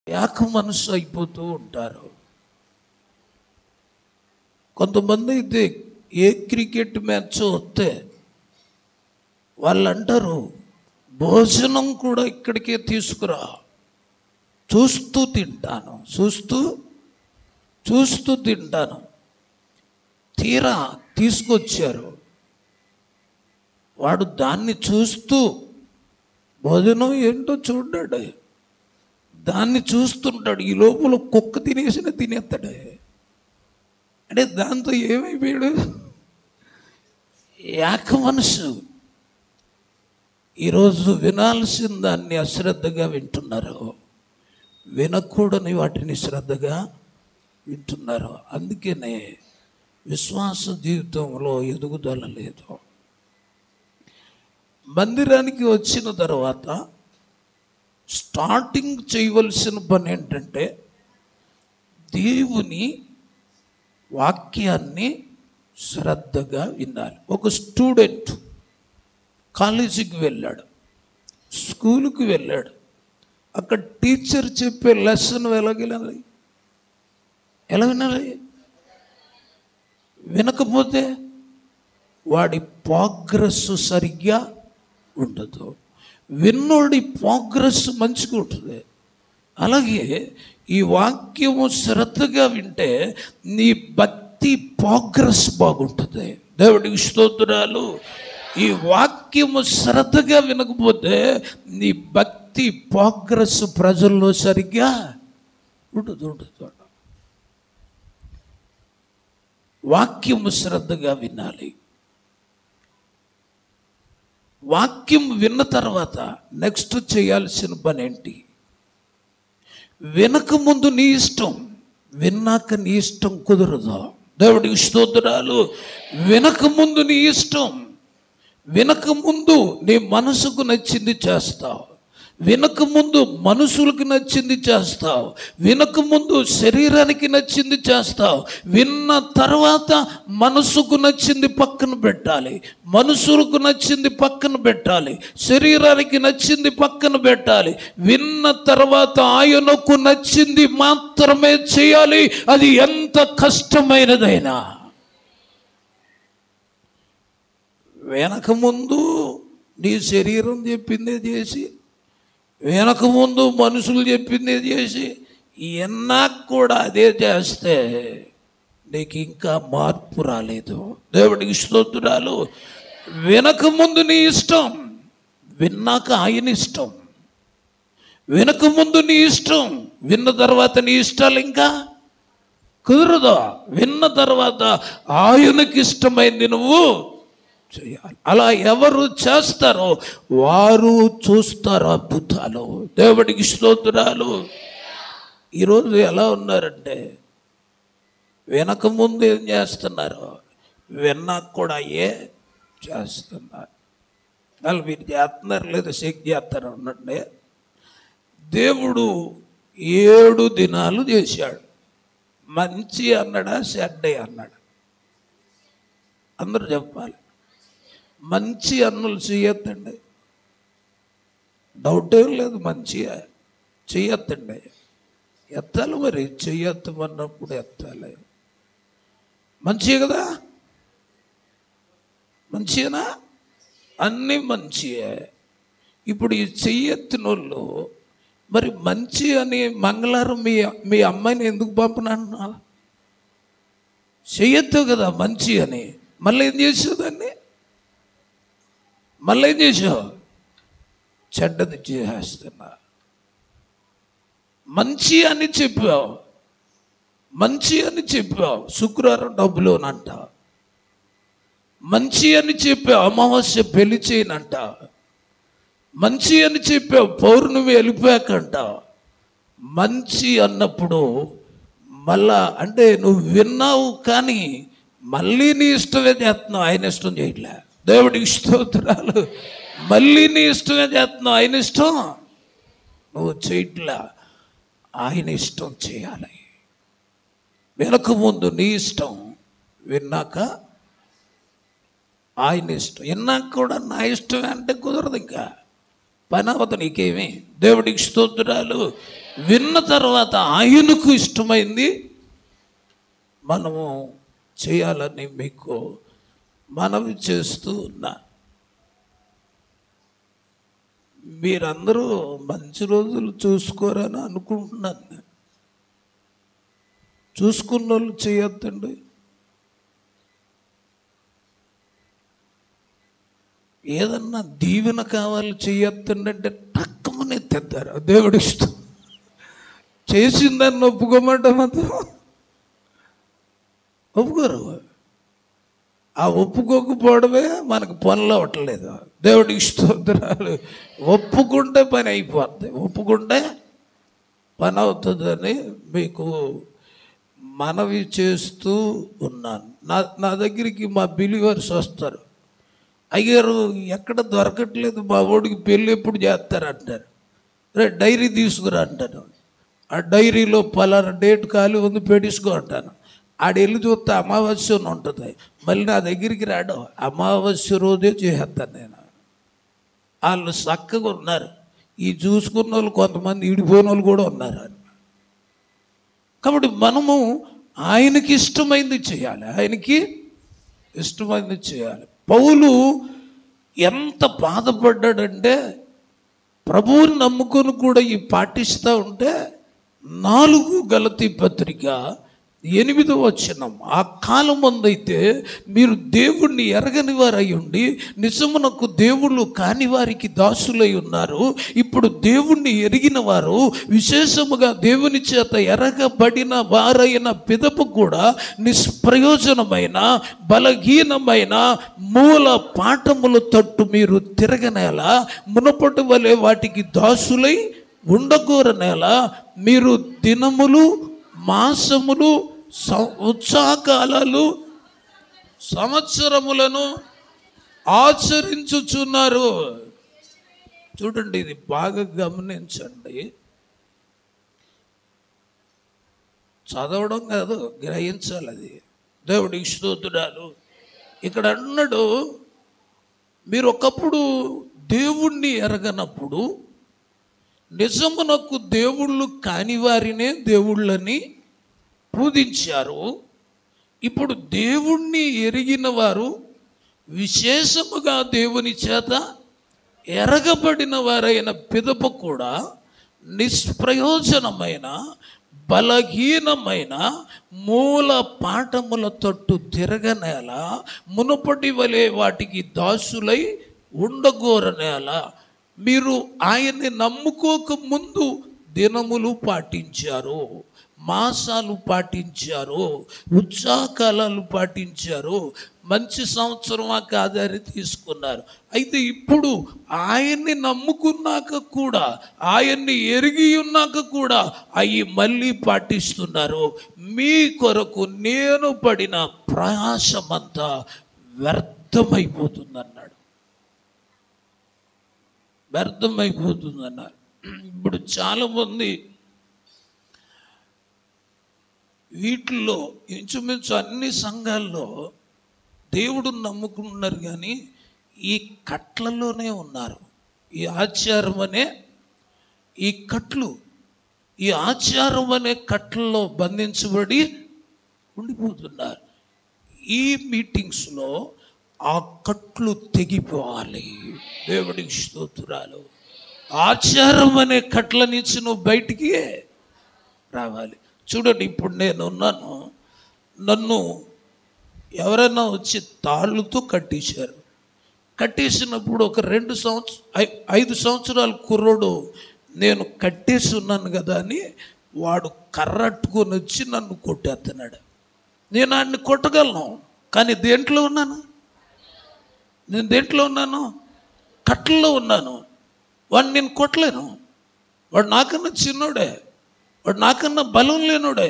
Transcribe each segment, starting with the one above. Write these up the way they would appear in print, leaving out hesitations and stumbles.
ఏక మనసు అయిపోతూ ఉంటారు. కొంతమంది అయితే ఏ క్రికెట్ మ్యాచ్ వస్తే వాళ్ళు అంటారు, భోజనం కూడా ఇక్కడికే తీసుకురా, చూస్తూ తింటాను, చూస్తూ తింటాను. తీరా తీసుకొచ్చారు, వాడు దాన్ని చూస్తూ, భోజనం ఏంటో చూడ్డాడు, దాన్ని చూస్తుంటాడు, ఈ లోపల కుక్క తినేస్తాడు. అంటే దాంతో ఏమైపోయాడు? ఏక మనసు. ఈరోజు వినాల్సిన దాన్ని అశ్రద్ధగా వింటున్నారు, వినకూడని వాటిని శ్రద్ధగా వింటున్నారు. అందుకనే విశ్వాస జీవితంలో ఎదుగుదల లేదు. మందిరానికి వచ్చిన తర్వాత స్టార్టింగ్ చేయవలసిన పని ఏంటంటే దేవుని వాక్యాన్ని శ్రద్ధగా వినాలి. ఒక స్టూడెంట్ కాలేజీకి వెళ్ళాడు, స్కూలుకి వెళ్ళాడు, అక్కడ టీచర్ చెప్పే లెసన్ ఎలా వినాలి? వినకపోతే వాడి ప్రోగ్రెస్ సరిగ్గా ఉండదు. విన్నోడి ప్రోగ్రెస్ మంచిగా ఉంటుంది. అలాగే ఈ వాక్యము శ్రద్ధగా వింటే నీ భక్తి ప్రోగ్రెస్ బాగుంటుంది. దేవుడికి స్తోత్రాలు. ఈ వాక్యము శ్రద్ధగా వినకపోతే నీ భక్తి ప్రోగ్రెస్ ప్రజల్లో సరిగ్గా ఉండదు. వాక్యము శ్రద్ధగా వినాలి. వాక్యం విన్న తర్వాత నెక్స్ట్ చేయాల్సిన పని ఏంటి? వినకముందు నీ ఇష్టం, విన్నాక నీ ఇష్టం కుదరదు. దేవుడికి స్తోత్రాలు. వినకముందు నీ ఇష్టం, వినకముందు నీ మనసుకు నచ్చింది చేస్తావు, వినకముందు మనుషులకు నచ్చింది చేస్తావు, వినకముందు శరీరానికి నచ్చింది చేస్తావు. విన్న తర్వాత మనసుకు నచ్చింది పక్కన పెట్టాలి, మనుషులకు నచ్చింది పక్కన పెట్టాలి, శరీరానికి నచ్చింది పక్కన పెట్టాలి. విన్న తర్వాత ఆయనకు నచ్చింది మాత్రమే చేయాలి, అది ఎంత కష్టమైనదైనా. వెనకముందు నీ శరీరం చెప్పిందే చేసి, వెనకముందు మనుషులు చెప్పిందే చేసి, ఎన్నాకు కూడా అదే చేస్తే నీకు ఇంకా మార్పు రాలేదు. దేవుడికి స్తోత్రాలు. వెనకముందు నీ ఇష్టం, విన్నాక ఆయన ఇష్టం. వెనకముందు నీ ఇష్టం, విన్న తర్వాత నీ ఇష్టాలు ఇంకా కుదరదు. విన్న తర్వాత ఆయనకి ఇష్టమైంది నువ్వు చేయాలి. అలా ఎవరు చేస్తారో వారు చూస్తారు అద్భుతాలు. దేవుడికి స్తోత్రాలు. ఈరోజు ఎలా ఉన్నారంటే వెనకముందు ఏం చేస్తున్నారు, విన్నాక కూడా ఏ చేస్తున్నారు. వాళ్ళు మీరు చేస్తున్నారు లేదా చెక్ చేస్తారు అన్నట్టే. దేవుడు 7 దినాలు చేశాడు. మంచి అన్నాడా చెడ్డే అన్నాడా? అందరూ చెప్పాలి. మంచి అన్నులు చేయొద్దండి, డౌట్ ఏం లేదు, మంచి చేయొద్దండి. ఎత్తాలి, మరి చెయ్యొద్దమన్నప్పుడు ఎత్తాలి. మంచియే కదా, మంచియేనా? అన్నీ మంచియే. ఇప్పుడు ఈ చెయ్యెత్తిన వాళ్ళు మరి మంచి అని మంగళవారం మీ అమ్మాయిని ఎందుకు పంపనన్నా? చెయ్యొద్దు కదా మంచి అని. మళ్ళీ ఏం చేసావు దాన్ని? మళ్ళీ ఏం చేసావు? చెడ్డది చేస్తున్నా. మంచి అని చెప్పావు, మంచి అని చెప్పావు, శుక్రవారం డబ్బులోనంట. మంచి అని చెప్పావు, అమావాస్య పెళ్లి చేయనంట. మంచి అని చెప్పావు, పౌర్ణమి వెళ్ళిపోయాకంట. మంచి అన్నప్పుడు మళ్ళా అంటే నువ్వు విన్నావు కానీ మళ్ళీ నీ ఇష్టమే చేస్తున్నావు, ఆయన ఇష్టం చేయట్లే. దేవుడికి స్తోత్రాలు. మళ్ళీ నీ ఇష్టమే చేస్తున్నావు, ఆయన ఇష్టం నువ్వు చేయట్లా. ఆయన ఇష్టం చేయాలి. వెనక ముందు నీ ఇష్టం, విన్నాక ఆయన ఇష్టం. విన్నాక కూడా నా ఇష్టమే అంటే కుదరదు. ఇంకా పని అవ్వదు నీకేమి. దేవుడికి స్తోత్రాలు. విన్న తర్వాత ఆయనకు ఇష్టమైంది మనము చేయాలని మీకు మనవి చేస్తూ ఉన్నా. మీరందరూ మంచి రోజులు చూసుకోరని అనుకుంటున్నాను. చూసుకున్న వాళ్ళు చేయొద్దండి. ఏదన్నా దీవెన కావాలి చేయొద్దండి అంటే టక్కమని తెద్దారు. దేవుడి ఇష్టం. చేసిందని ఒప్పుకోమంటే మాత్రం ఒప్పుకోరు. ఆ ఒప్పుకోకపోవడమే మనకు పనులు అవ్వట్లేదు. దేవుడికి స్తోత్రాలు. ఒప్పుకుంటే పని అయిపోద్ది, ఒప్పుకుంటే పని అవుతుందని మీకు మనవి చేస్తూ ఉన్నాను. నా దగ్గరికి మా బిలీవర్స్ వస్తారు. అయ్యారు ఎక్కడ దొరకట్లేదు, మా వాడికి పెళ్ళి ఎప్పుడు చేస్తారంటారు. రే డైరీ తీసుకురా అంటాను. ఆ డైరీలో పలానా డేట్ ఖాళీ ఉంది పెట్టించుకో అంటాను. ఆడెళ్ళి చూస్తే అమావాస్య ఉంటుంది. మళ్ళీ నా దగ్గరికి రాడు. అమావాస్య రోజే చేసేస్తాను నేను. వాళ్ళు చక్కగా ఉన్నారు. ఈ చూసుకున్న వాళ్ళు కొంతమంది ఈడిపోయిన వాళ్ళు కూడా ఉన్నారు. కాబట్టి మనము ఆయనకి ఇష్టమైంది చేయాలి, ఆయనకి ఇష్టమైంది చేయాలి. పౌలు ఎంత బాధపడ్డాడంటే ప్రభువుని నమ్ముకొని కూడా ఈ పాటిస్తూ ఉంటే 4 గలతీ పత్రిక 8వ వచనం, ఆ కాలం ముందైతే మీరు దేవుణ్ణి ఎరగని వారై ఉండి నిజమునకు దేవుళ్ళు కాని వారికి దాసులై ఉన్నారు. ఇప్పుడు దేవుణ్ణి ఎరిగిన వారు, విశేషముగా దేవుని చేత ఎరగబడిన వారైన పిదపు కూడా నిష్ప్రయోజనమైన బలహీనమైన మూల పాఠముల తట్టు మీరు తిరగనేలా మునపటి వలె వాటికి దాసులై ఉండగోరనేలా మీరు దినములు, మాసములు, ఉత్సాహకాలాలు, సంవత్సరములను ఆచరించుచున్నారు. చూడండి, ఇది బాగా గమనించండి. చదవడం కాదు, గ్రహించాలి. అది దేవుడికి స్తోత్రాలు. ఇక్కడ అన్నాడు, మీరు ఒకప్పుడు దేవుణ్ణి ఎరగనప్పుడు నిజమునకు దేవుళ్ళు కాని వారినే దేవుళ్ళని పూజించారు. ఇప్పుడు దేవుణ్ణి ఎరిగిన వారు, విశేషముగా దేవుని చేత ఎరగబడిన వారైన పిదప కూడా నిష్ప్రయోజనమైన బలహీనమైన మూల పాఠముల తట్టు తిరగనేలా మునుపటి వలె వాటికి దాసులై ఉండగోరనేలా మీరు ఆయన్ని నమ్ముకోక ముందు దినములు పాటించారు, మాసాలు పాటించారు, ఉత్సాహకాలాలు పాటించారు, మంచి సంవత్సరం ఆధారి తీసుకున్నారు. అయితే ఇప్పుడు ఆయన్ని నమ్ముకున్నాక కూడా, ఆయన్ని ఎరిగి ఉన్నాక కూడా అవి మళ్ళీ పాటిస్తున్నారు. మీ కొరకు నేను పడిన ప్రయాసమంతా వ్యర్థమైపోతుందన్నాడు. వ్యర్థమైపోతుందన్నారు. ఇప్పుడు చాలామంది వీటిల్లో ఇంచుమించు అన్ని సంఘాల్లో దేవుడుని నమ్ముకుంటున్నారు, కానీ ఈ కట్లలోనే ఉన్నారు. ఈ ఆచారం అనే ఈ కట్లు, ఈ ఆచారం అనే కట్లలో బంధించబడి ఉండిపోతున్నారు. ఈ మీటింగ్స్లో ఆ కట్లు తెగిపోవాలి. దేవుడికి స్తోత్రాలు. ఆచారం అనే కట్ల నుంచి నువ్వు బయటికి రావాలి. చూడండి, ఇప్పుడు నేను ఉన్నాను, నన్ను ఎవరైనా వచ్చి తాళ్ళుతో కట్టేశారు. కట్టేసినప్పుడు ఒక 5 సంవత్సరాల కుర్రోడు నేను కట్టేసి ఉన్నాను కదా అని వాడు కర్రట్టుకొని వచ్చి నన్ను కొట్టేస్తున్నాడు. నేను వాడిని కొట్టగలను, కానీ దేంట్లో ఉన్నాను? నేను దేంట్లో ఉన్నాను? కట్టల్లో ఉన్నాను. వాడిని నేను కొట్టలేను. వాడు నాకన్నా చిన్నోడే, వాడు నాకన్నా బలం లేనోడే.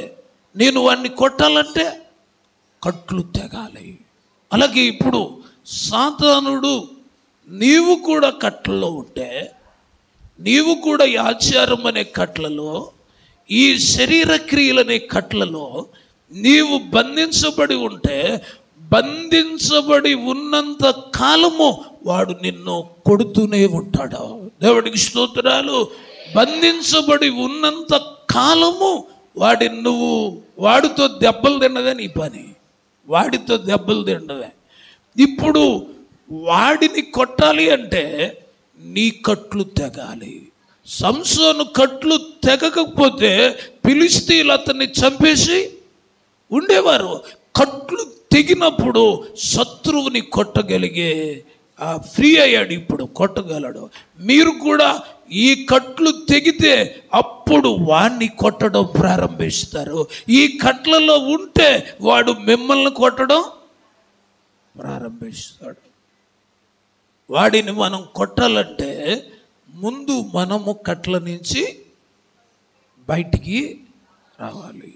నేను వాడిని కొట్టాలంటే కట్లు తెగాలి. అలాగే ఇప్పుడు సాతానుడు, నీవు కూడా కట్లలో ఉంటే, నీవు కూడా ఈ ఆచారం అనే కట్లలో, ఈ శరీర క్రియలనే కట్లలో నీవు బంధించబడి ఉంటే, బంధించబడి ఉన్నంత కాలము వాడు నిన్ను కొడుతూనే ఉంటాడు. దేవుడికి స్తోత్రాలు. బంధించబడి ఉన్నంత కాలము నువ్వు వాడితో దెబ్బలు తిన్నదే నీ పని, వాడితో దెబ్బలు తిన్నదే. ఇప్పుడు వాడిని కొట్టాలి అంటే నీ కట్లు తెగాలి. సంసోను కట్లు తెగకపోతే ఫిలిష్తీయులు అతన్ని చంపేసి ఉండేవారు. కట్లు తెగినప్పుడు శత్రువుని కొట్టగలిగే ఫ్రీ అయ్యాడు, ఇప్పుడు కొట్టగలడు. మీరు కూడా ఈ కట్లు తెగితే అప్పుడు వాడిని కొట్టడం ప్రారంభిస్తారు. ఈ కట్లలో ఉంటే వాడు మిమ్మల్ని కొట్టడం ప్రారంభిస్తాడు. వాడిని మనం కొట్టాలంటే ముందు మనము కట్ల నుంచి బయటికి రావాలి.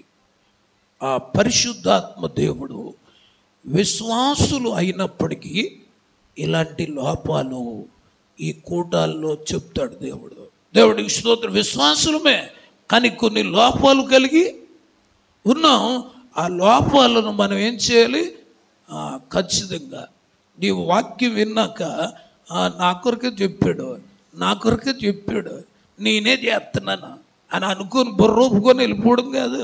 ఆ పరిశుద్ధాత్మ దేవుడు విశ్వాసులు అయినప్పటికీ ఇలాంటి లోపాలు ఈ కూటాల్లో చెప్తాడు దేవుడు. దేవుడికి స్తోత్రం. విశ్వాసులమే కానీ కొన్ని లోపాలు కలిగి ఉన్నాం. ఆ లోపాలను మనం ఏం చేయాలి? ఖచ్చితంగా నీ వాక్యం విన్నాక నా కొరకే చెప్పాడు నేనే చేస్తున్నాను అని అనుకుని బుర్రొప్పుకొని వెళ్ళిపోవడం కాదు.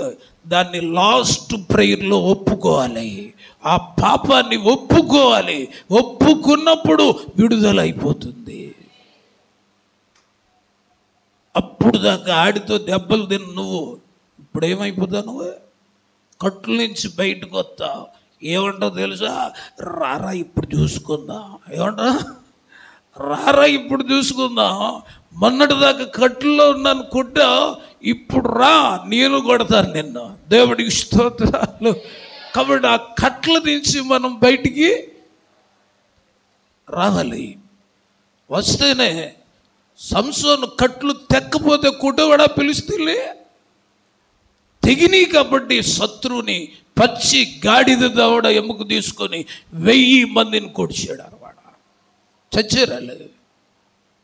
దాన్ని లాస్ట్ ప్రేయర్లో ఒప్పుకోవాలి. ఆ పాపాన్ని ఒప్పుకోవాలి. ఒప్పుకున్నప్పుడు విడుదల అయిపోతుంది. అప్పుడు దాకా ఆడితో దెబ్బలు తిన్న నువ్వు ఇప్పుడు ఏమైపోతావు? నువ్వు కట్ల నుంచి బయటకు వస్తావు. ఏమంటావు తెలుసా? రారా ఇప్పుడు చూసుకుందాం. ఏమంటా? రారా ఇప్పుడు చూసుకుందాం. మొన్నటిదాకా కట్టులో ఉన్నాను కొట్టా, ఇప్పుడు రా నేను కొడతాను నిన్ను. దేవుడికి స్తోత్రాలు. కాబట్టి ఆ కట్ల నుంచి మనం బయటికి రావాలి. వస్తేనే సంసోను కట్లు తెక్కపోతే కుటవాడా పిలుస్తలే తెగిని. కాబట్టి శత్రువుని పచ్చి గాడిద దవడ ఎముక తీసుకొని 1000 మందిని కొడిచాడు అనమాట. చచ్చారు.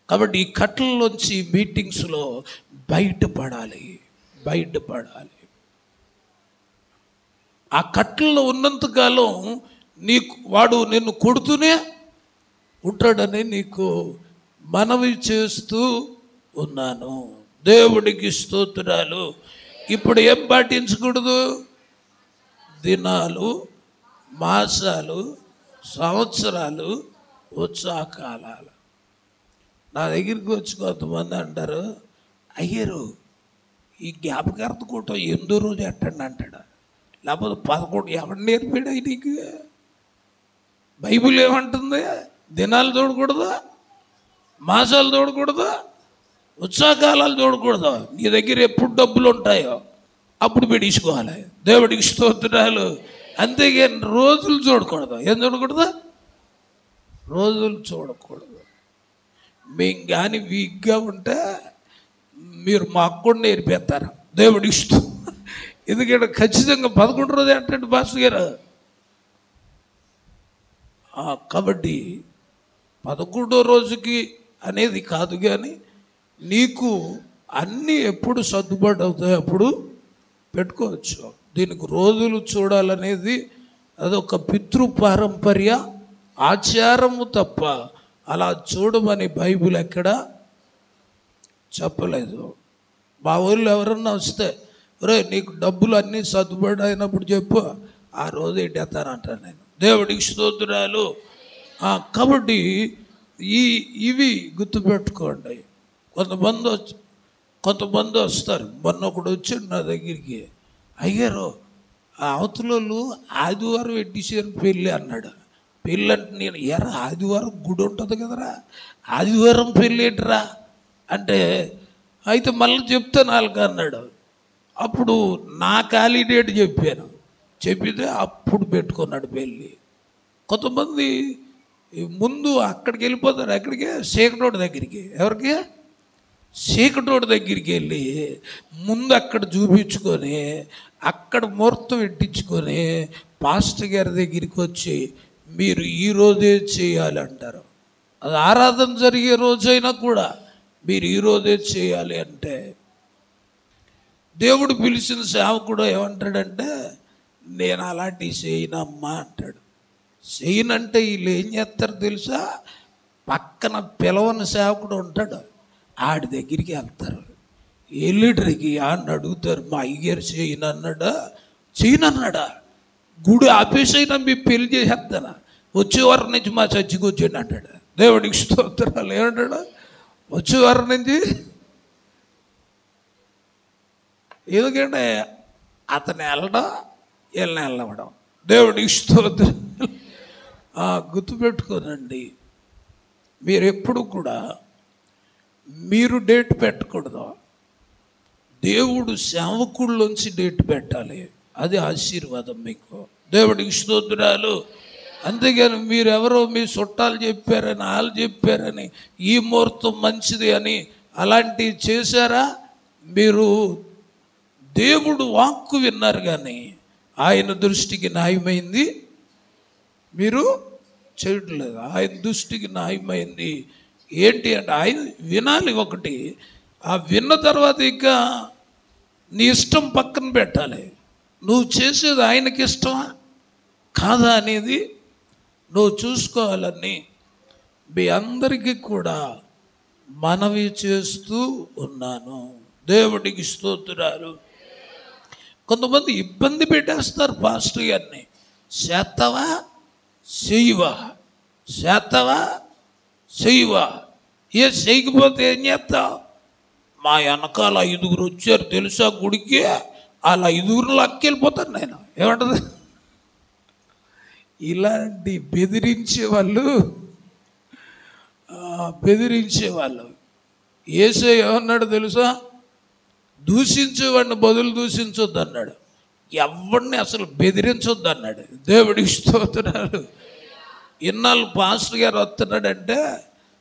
కాబట్టి ఈ కట్లలోంచి మీటింగ్స్లో బయటపడాలి. ఆ కట్లలో ఉన్నంతకాలం వాడు నిన్ను కొడుతూనే ఉంటాడని నీకు మనవి చేస్తూ ఉన్నాను. దేవుడికి స్తోత్రాలు. ఇప్పుడు ఏం పాటించకూడదు? దినాలు, మాసాలు, సంవత్సరాలు, ఉత్సాహకాలాలు. నా దగ్గరికి వచ్చి కొంతమంది అంటారు, అయ్యారు ఈ జ్ఞాపకార్థ కూటం 8వ రోజు ఎట్టండి అంటాడు. లేకపోతే 11 ఎవరు నేర్పాడు నీకు? బైబిల్ ఏమంటుంది? దినాలు చూడకూడదు, మాసాలు చూడకూడదు, ఉత్సాహకాలాలు చూడకూడదు. నీ దగ్గర ఎప్పుడు డబ్బులు ఉంటాయో అప్పుడు పెట్టుకోవాలి. దేవుడికి స్తోత్రాలు. అంతేగాని రోజులు చూడకూడదు. ఏం చూడకూడదు? రోజులు చూడకూడదు. మేము కానీ వీక్గా ఉంటే మీరు మాకు కూడా నేర్పేస్తారు. దేవుడికి ఇష్టం. ఎందుకంటే ఖచ్చితంగా 11 రోజు అంటే పాస్టర్ గారు. కాబట్టి 11వ రోజుకి అనేది కాదు, కానీ నీకు అన్నీ ఎప్పుడు సర్దుబాటు అవుతాయి అప్పుడు పెట్టుకోవచ్చు. దీనికి రోజులు చూడాలనేది అదొక పితృపారంపర్య ఆచారము తప్ప అలా చూడమని బైబిల్ ఎక్కడ చెప్పలేదు. మా ఊళ్ళో ఎవరన్నా వస్తే, రే నీకు డబ్బులు అన్నీ సర్దుబాటు అయినప్పుడు చెప్పు, ఆ రోజు ఎట్టేస్తానంటాను నేను. దేవుడికి స్తోత్రాలు. కాబట్టి ఇవి గుర్తుపెట్టుకోండి. కొంతమంది వస్తారు. మొన్న ఒకడు వచ్చాడు నా దగ్గరికి, అయ్యారు అవతలోళ్ళు ఆదివారం ఎడ్డిసేరు పెళ్ళి అన్నాడు. పెళ్ళి అంటే నేను ఆదివారం గుడి ఉంటుంది కదరా, ఆదివారం పెళ్ళి ఏంటరా అంటే, అయితే మళ్ళీ చెప్తాను వాళ్ళకి అన్నాడు. అప్పుడు నా ఖాళీ డేట్ చెప్పితే అప్పుడు పెట్టుకున్నాడు పెళ్ళి. కొంతమంది ముందు అక్కడికి వెళ్ళిపోతారు. ఎక్కడికి? చీకటోడి దగ్గరికి. ఎవరికి? చీకటోడి దగ్గరికి వెళ్ళి ముందు అక్కడ చూపించుకొని అక్కడ ముహూర్తం పెట్టించుకొని పాస్టర్ గారి దగ్గరికి వచ్చి మీరు ఈరోజే చేయాలి అంటారు. అది ఆరాధన జరిగే రోజైనా కూడా మీరు ఈరోజే చేయాలి అంటే, దేవుడు పిలిచిన సేవకుడు ఏమంటాడంటే, నేను అలాంటివి చేయనమ్మా అంటాడు. చేయనంటే వీళ్ళు ఏం చేస్తారు తెలుసా? పక్కన పిలవని సేవకుడు ఉంటాడు, ఆడి దగ్గరికి వెళ్తారు. ఎల్లిడ్రికి ఆడిని అడుగుతారు, మా అయ్యగారు చేయనన్నాడా? చేయనన్నాడా? గుడి ఆపేసైనా మీ పెళ్లి చేసేస్తానా? వచ్చేవారం నుంచి మా చర్చికి వచ్చాడు అంటాడు. దేవుడికి స్తోత్రాలు. ఏమంటాడు? వచ్చేవారం నుంచి. ఎందుకంటే అతను వెళ్ళడం, వీళ్ళని వెళ్ళవడం. దేవుడికి స్తోత్రం. గుర్తుపెట్టుకోనండి, మీరు ఎప్పుడు కూడా మీరు డేట్ పెట్టకూడదు. దేవుడు సేవకుల్లోంచి డేట్ పెట్టాలి. అది ఆశీర్వాదం మీకు. దేవుడికి స్తోత్రాలు. అంతేగాని మీరెవరో మీ చుట్టాలు చెప్పారని, వాళ్ళు చెప్పారని, ఈ ముహూర్తం మంచిది అని అలాంటివి చేశారా? మీరు దేవుడు వాక్కు విన్నారు కానీ ఆయన దృష్టికి న్యాయమైంది మీరు చేయట్లేదు. ఆయన దృష్టికి న్యాయమైంది ఏంటి అంటే, ఆయన వినాలి ఒకటి. ఆ విన్న తర్వాత ఇంకా నీ ఇష్టం పక్కన పెట్టాలి. నువ్వు చేసేది ఆయనకి ఇష్టమా కాదా అనేది నువ్వు చూసుకోవాలని మీ అందరికీ కూడా మనవి చేస్తూ ఉన్నాను. దేవుడికి స్తోత్రాలు. కొంతమంది ఇబ్బంది పెట్టేస్తారు పాస్టర్ గారిని. చేస్తావా చెయ్యవా, చేస్తావా చెయ్యవా, ఏ చేయకపోతే ఏం చేస్తావు? మా వెనకాల 5 వచ్చారు తెలుసా గుడికి, వాళ్ళ 5 లక్కెళ్ళిపోతాను నేను. ఏమంటది? ఇలాంటి బెదిరించేవాళ్ళు యేసయ్య ఏమన్నాడు తెలుసా? దూషించేవాడిని బదులు దూషించొద్దు అన్నాడు. ఎవరిని అసలు బెదిరించొద్దు అన్నాడు. దేవుడికి స్తోత్రాలు. ఇన్నాళ్ళు పాస్టర్ గారు వస్తున్నాడంటే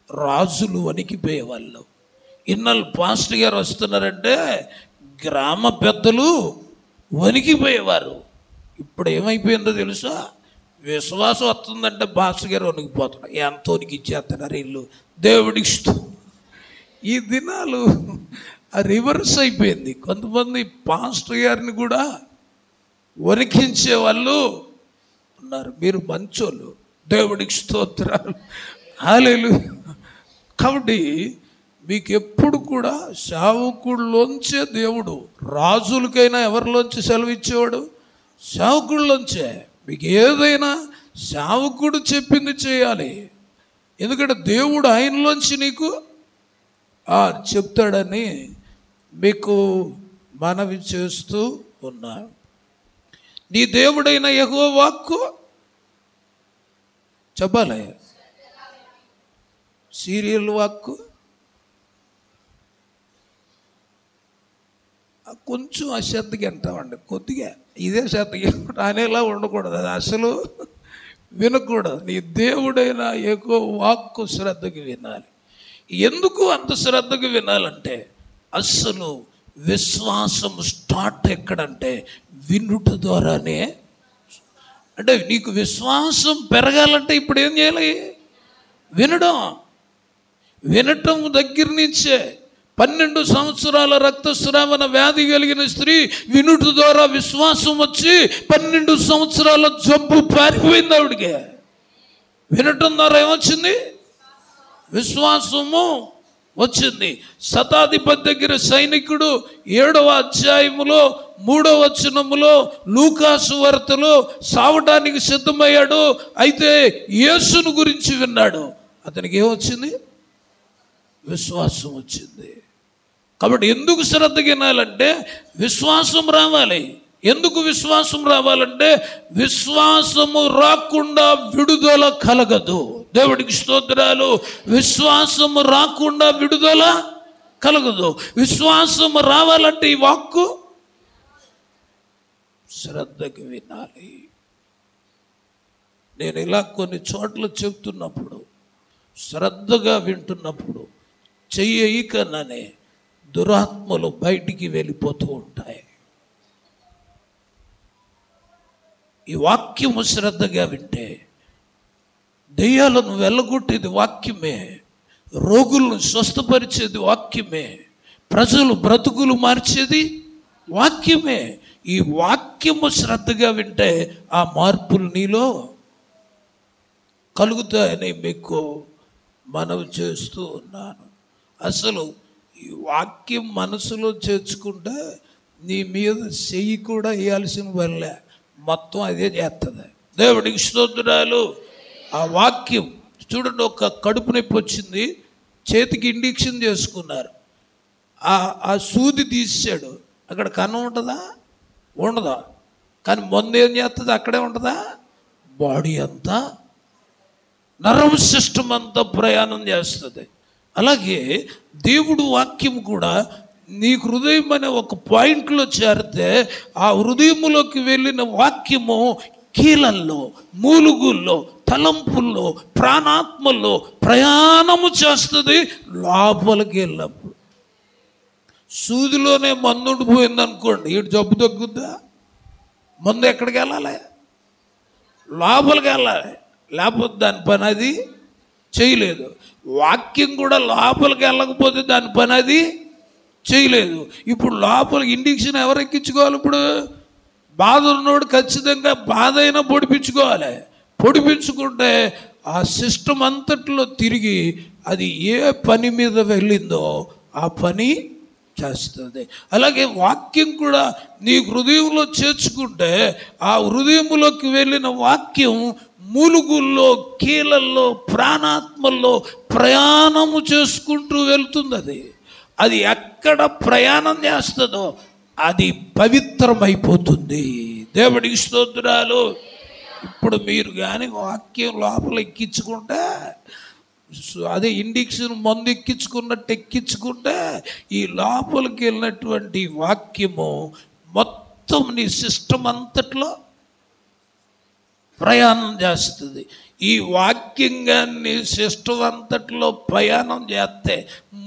రాజులు వణికిపోయేవాళ్ళు. ఇన్నాళ్ళు పాస్టర్ గారు వస్తున్నారంటే గ్రామ పెద్దలు వణికిపోయేవారు. ఇప్పుడు ఏమైపోయిందో తెలుసా? విశ్వాసం వస్తుందంటే పాస్టర్ గారు వణికిపోతున్నారు. ఎంత వణికిచ్చేస్తున్నారు వీళ్ళు. దేవుడికి ఈ దినాలు రివర్స్ అయిపోయింది. కొంతమంది పాస్టర్ గారిని కూడా వణికించే వాళ్ళు ఉన్నారు. మీరు మంచోళ్ళు. దేవుడికి స్తోత్రాలు. హల్లెలూయా. కాబట్టి మీకు ఎప్పుడు కూడా సేవకుల్లోంచే దేవుడు, రాజులకైనా ఎవరిలోంచి సెలవిచ్చేవాడు? సేవకుల్లోంచే. మీకు ఏదైనా సేవకుడు చెప్పింది చేయాలి. ఎందుకంటే దేవుడు ఆయనలోంచి నీకు చెప్తాడని మీకు మనవి చేస్తూ ఉన్నాను. నీ దేవుడైన యెహోవా వాక్కు చెప్పాలి. సీరియల్ వాక్కు కొంచెం అశ్రద్ధగా అంటామండి, కొద్దిగా ఇదే శ్రద్ధగా అనేలా ఉండకూడదు. అది అసలు వినకూడదు. నీ దేవుడైన యెహోవా వాక్కు శ్రద్ధగా వినాలి. ఎందుకు అంత శ్రద్ధగా వినాలంటే, అస్సలు విశ్వాసం స్టార్ట్ ఎక్కడంటే వినుట ద్వారానే. అంటే నీకు విశ్వాసం పెరగాలంటే ఇప్పుడు ఏం చేయాలి? వినటం దగ్గర నుంచే. 12 సంవత్సరాల రక్తస్రావణ వ్యాధి కలిగిన స్త్రీ వినుట ద్వారా విశ్వాసం వచ్చి 12 సంవత్సరాల జబ్బు పారిపోయింది ఆవిడికి. వినటం ద్వారా ఏమొచ్చింది? విశ్వాసము వచ్చింది. శతాధిపతి దగ్గర సైనికుడు 7వ అధ్యాయములో 3వ వచనములో లూకాసు వార్తలో సావడానికి సిద్ధమయ్యాడు. అయితే యేసును గురించి విన్నాడు. అతనికి ఏమొచ్చింది? విశ్వాసం వచ్చింది. కాబట్టి ఎందుకు శ్రద్ధగా వినాలంటే విశ్వాసం రావాలి. ఎందుకు విశ్వాసం రావాలంటే విశ్వాసము రాకుండా విడుదల కలగదు. దేవుడికి స్తోత్రాలు. విశ్వాసము రాకుండా విడుదల కలగదు. విశ్వాసము రావాలంటే ఈ వాక్కు శ్రద్ధగా వినాలి. నేను ఇలా కొన్ని చోట్ల చెప్తున్నప్పుడు, శ్రద్ధగా వింటున్నప్పుడు చెయ్యకనే దురాత్మలు బయటికి వెళ్ళిపోతూ ఉంటాయి. ఈ వాక్యము శ్రద్ధగా వింటే దెయ్యాలను వెళ్ళగొట్టేది వాక్యమే, రోగులను స్వస్థపరిచేది వాక్యమే, ప్రజలు బ్రతుకులు మార్చేది వాక్యమే. ఈ వాక్యము శ్రద్ధగా వింటే ఆ మార్పులు నీలో కలుగుతాయని మీకు మనవి చేస్తూ ఉన్నాను. అసలు ఈ వాక్యం మనసులో చేర్చుకుంటే నీ మీద చెయ్యి కూడా వేయాల్సిన వల్లే మొత్తం అదే చేస్తుంది. దేవుడికి స్తోత్రాలు. ఆ వాక్యం చూడండి, ఒక కడుపు నొప్పి వచ్చింది, చేతికి ఇంజెక్షన్ చేసుకున్నారు, ఆ సూది తీసాడు, అక్కడ కన్నం ఉంటుందా? ఉండదా? కానీ మందు ఏం చేస్తుంది? అక్కడే ఉంటుందా? బాడీ అంతా, నర్వ్ సిస్టమ్ అంతా ప్రయాణం చేస్తుంది. అలాగే దేవుడు వాక్యం కూడా నీ హృదయం అనే ఒక పాయింట్లో చేరితే ఆ హృదయంలోకి వెళ్ళిన వాక్యము కీలల్లో, మూలుగుల్లో, తలంపుల్లో, ప్రాణాత్మల్లో ప్రయాణము చేస్తుంది. లోపలికి వెళ్ళినప్పుడు సూదిలోనే మందు ఉండిపోయింది అనుకోండి, ఇటు జబ్బు తగ్గుద్దా? మందు ఎక్కడికి వెళ్ళాలి? లోపలికి వెళ్ళాలి, లేకపోతే దాని పని అది చేయలేదు. వాక్యం కూడా లోపలికి వెళ్ళకపోతే దాని పని అది చేయలేదు. ఇప్పుడు లోపలికి ఇంజెక్షన్ ఎవరు ఎక్కించుకోవాలి? ఇప్పుడు బాధ ఉన్నోడు ఖచ్చితంగా బాధ అయినా పొడిపించుకోవాలి. పొడిపించుకుంటే ఆ సిస్టమ్ అంతట్లో తిరిగి అది ఏ పని మీద వెళ్ళిందో ఆ పని చేస్తుంది. అలాగే వాక్యం కూడా నీ హృదయంలో చేర్చుకుంటే ఆ హృదయంలోకి వెళ్ళిన వాక్యం మూలుగుల్లో, కీలల్లో, ప్రాణాత్మల్లో ప్రయాణము చేసుకుంటూ వెళ్తుంది. అది ఎక్కడ ప్రయాణం చేస్తుందో అది పవిత్రమైపోతుంది. దేవుడికి స్తోత్రాలు. ఇప్పుడు మీరు కానీ వాక్యం లోపల ఎక్కించుకుంటే, అదే ఇంజెక్షన్ మందు ఎక్కించుకున్నట్టు ఎక్కించుకుంటే ఈ లోపలికి వెళ్ళినటువంటి వాక్యము మొత్తం నీ సిస్టమ్ అంతట్లో ప్రయాణం చేస్తుంది. ఈ వాక్యంగా నీ సిస్టమ్ అంతట్లో ప్రయాణం చేస్తే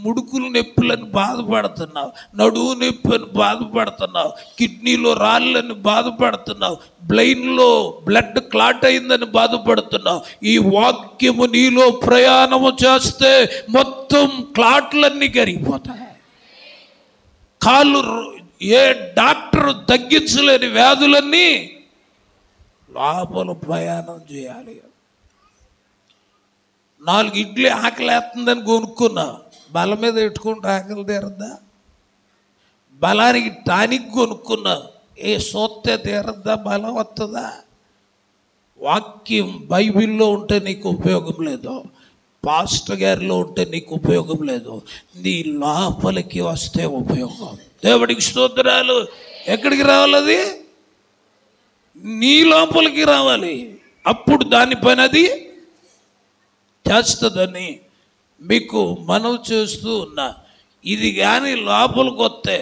ముడుకులు నొప్పులని బాధపడుతున్నావు, నడువు నొప్పని బాధపడుతున్నావు, కిడ్నీలో రాళ్ళని బాధపడుతున్నావు, బ్రెయిన్లో బ్లడ్ క్లాట్ అయిందని బాధపడుతున్నావు. ఈ వాక్యము నీలో ప్రయాణము చేస్తే మొత్తం క్లాట్లన్నీ కరిగిపోతాయి. కాళ్ళు ఏ డాక్టర్ తగ్గించలేని వ్యాధులన్నీ లోపల ప్రయాణం చేయాలి. 4 ఇడ్లీ ఆకలేస్తుందని కొనుక్కున్నా, బల మీద పెట్టుకుంటే ఆకలి తీరద్దా? బలానికి టానిక్ కొనుక్కున్నా, ఏ సోత్తే తీరద్దా? బలం వస్తుందా? వాక్యం బైబిల్లో ఉంటే నీకు ఉపయోగం లేదు, పాస్టర్ గారిలో ఉంటే నీకు ఉపయోగం లేదు, నీ లోపలికి వస్తే ఉపయోగం. దేవుడికి స్తోత్రాలు. ఎక్కడికి రావాలి? అది నీ లోపలికి రావాలి. అప్పుడు దాని పని అది చేస్తుందని మీకు మనవి చేస్తూ ఉన్నా. ఇది కానీ లోపలికి వస్తే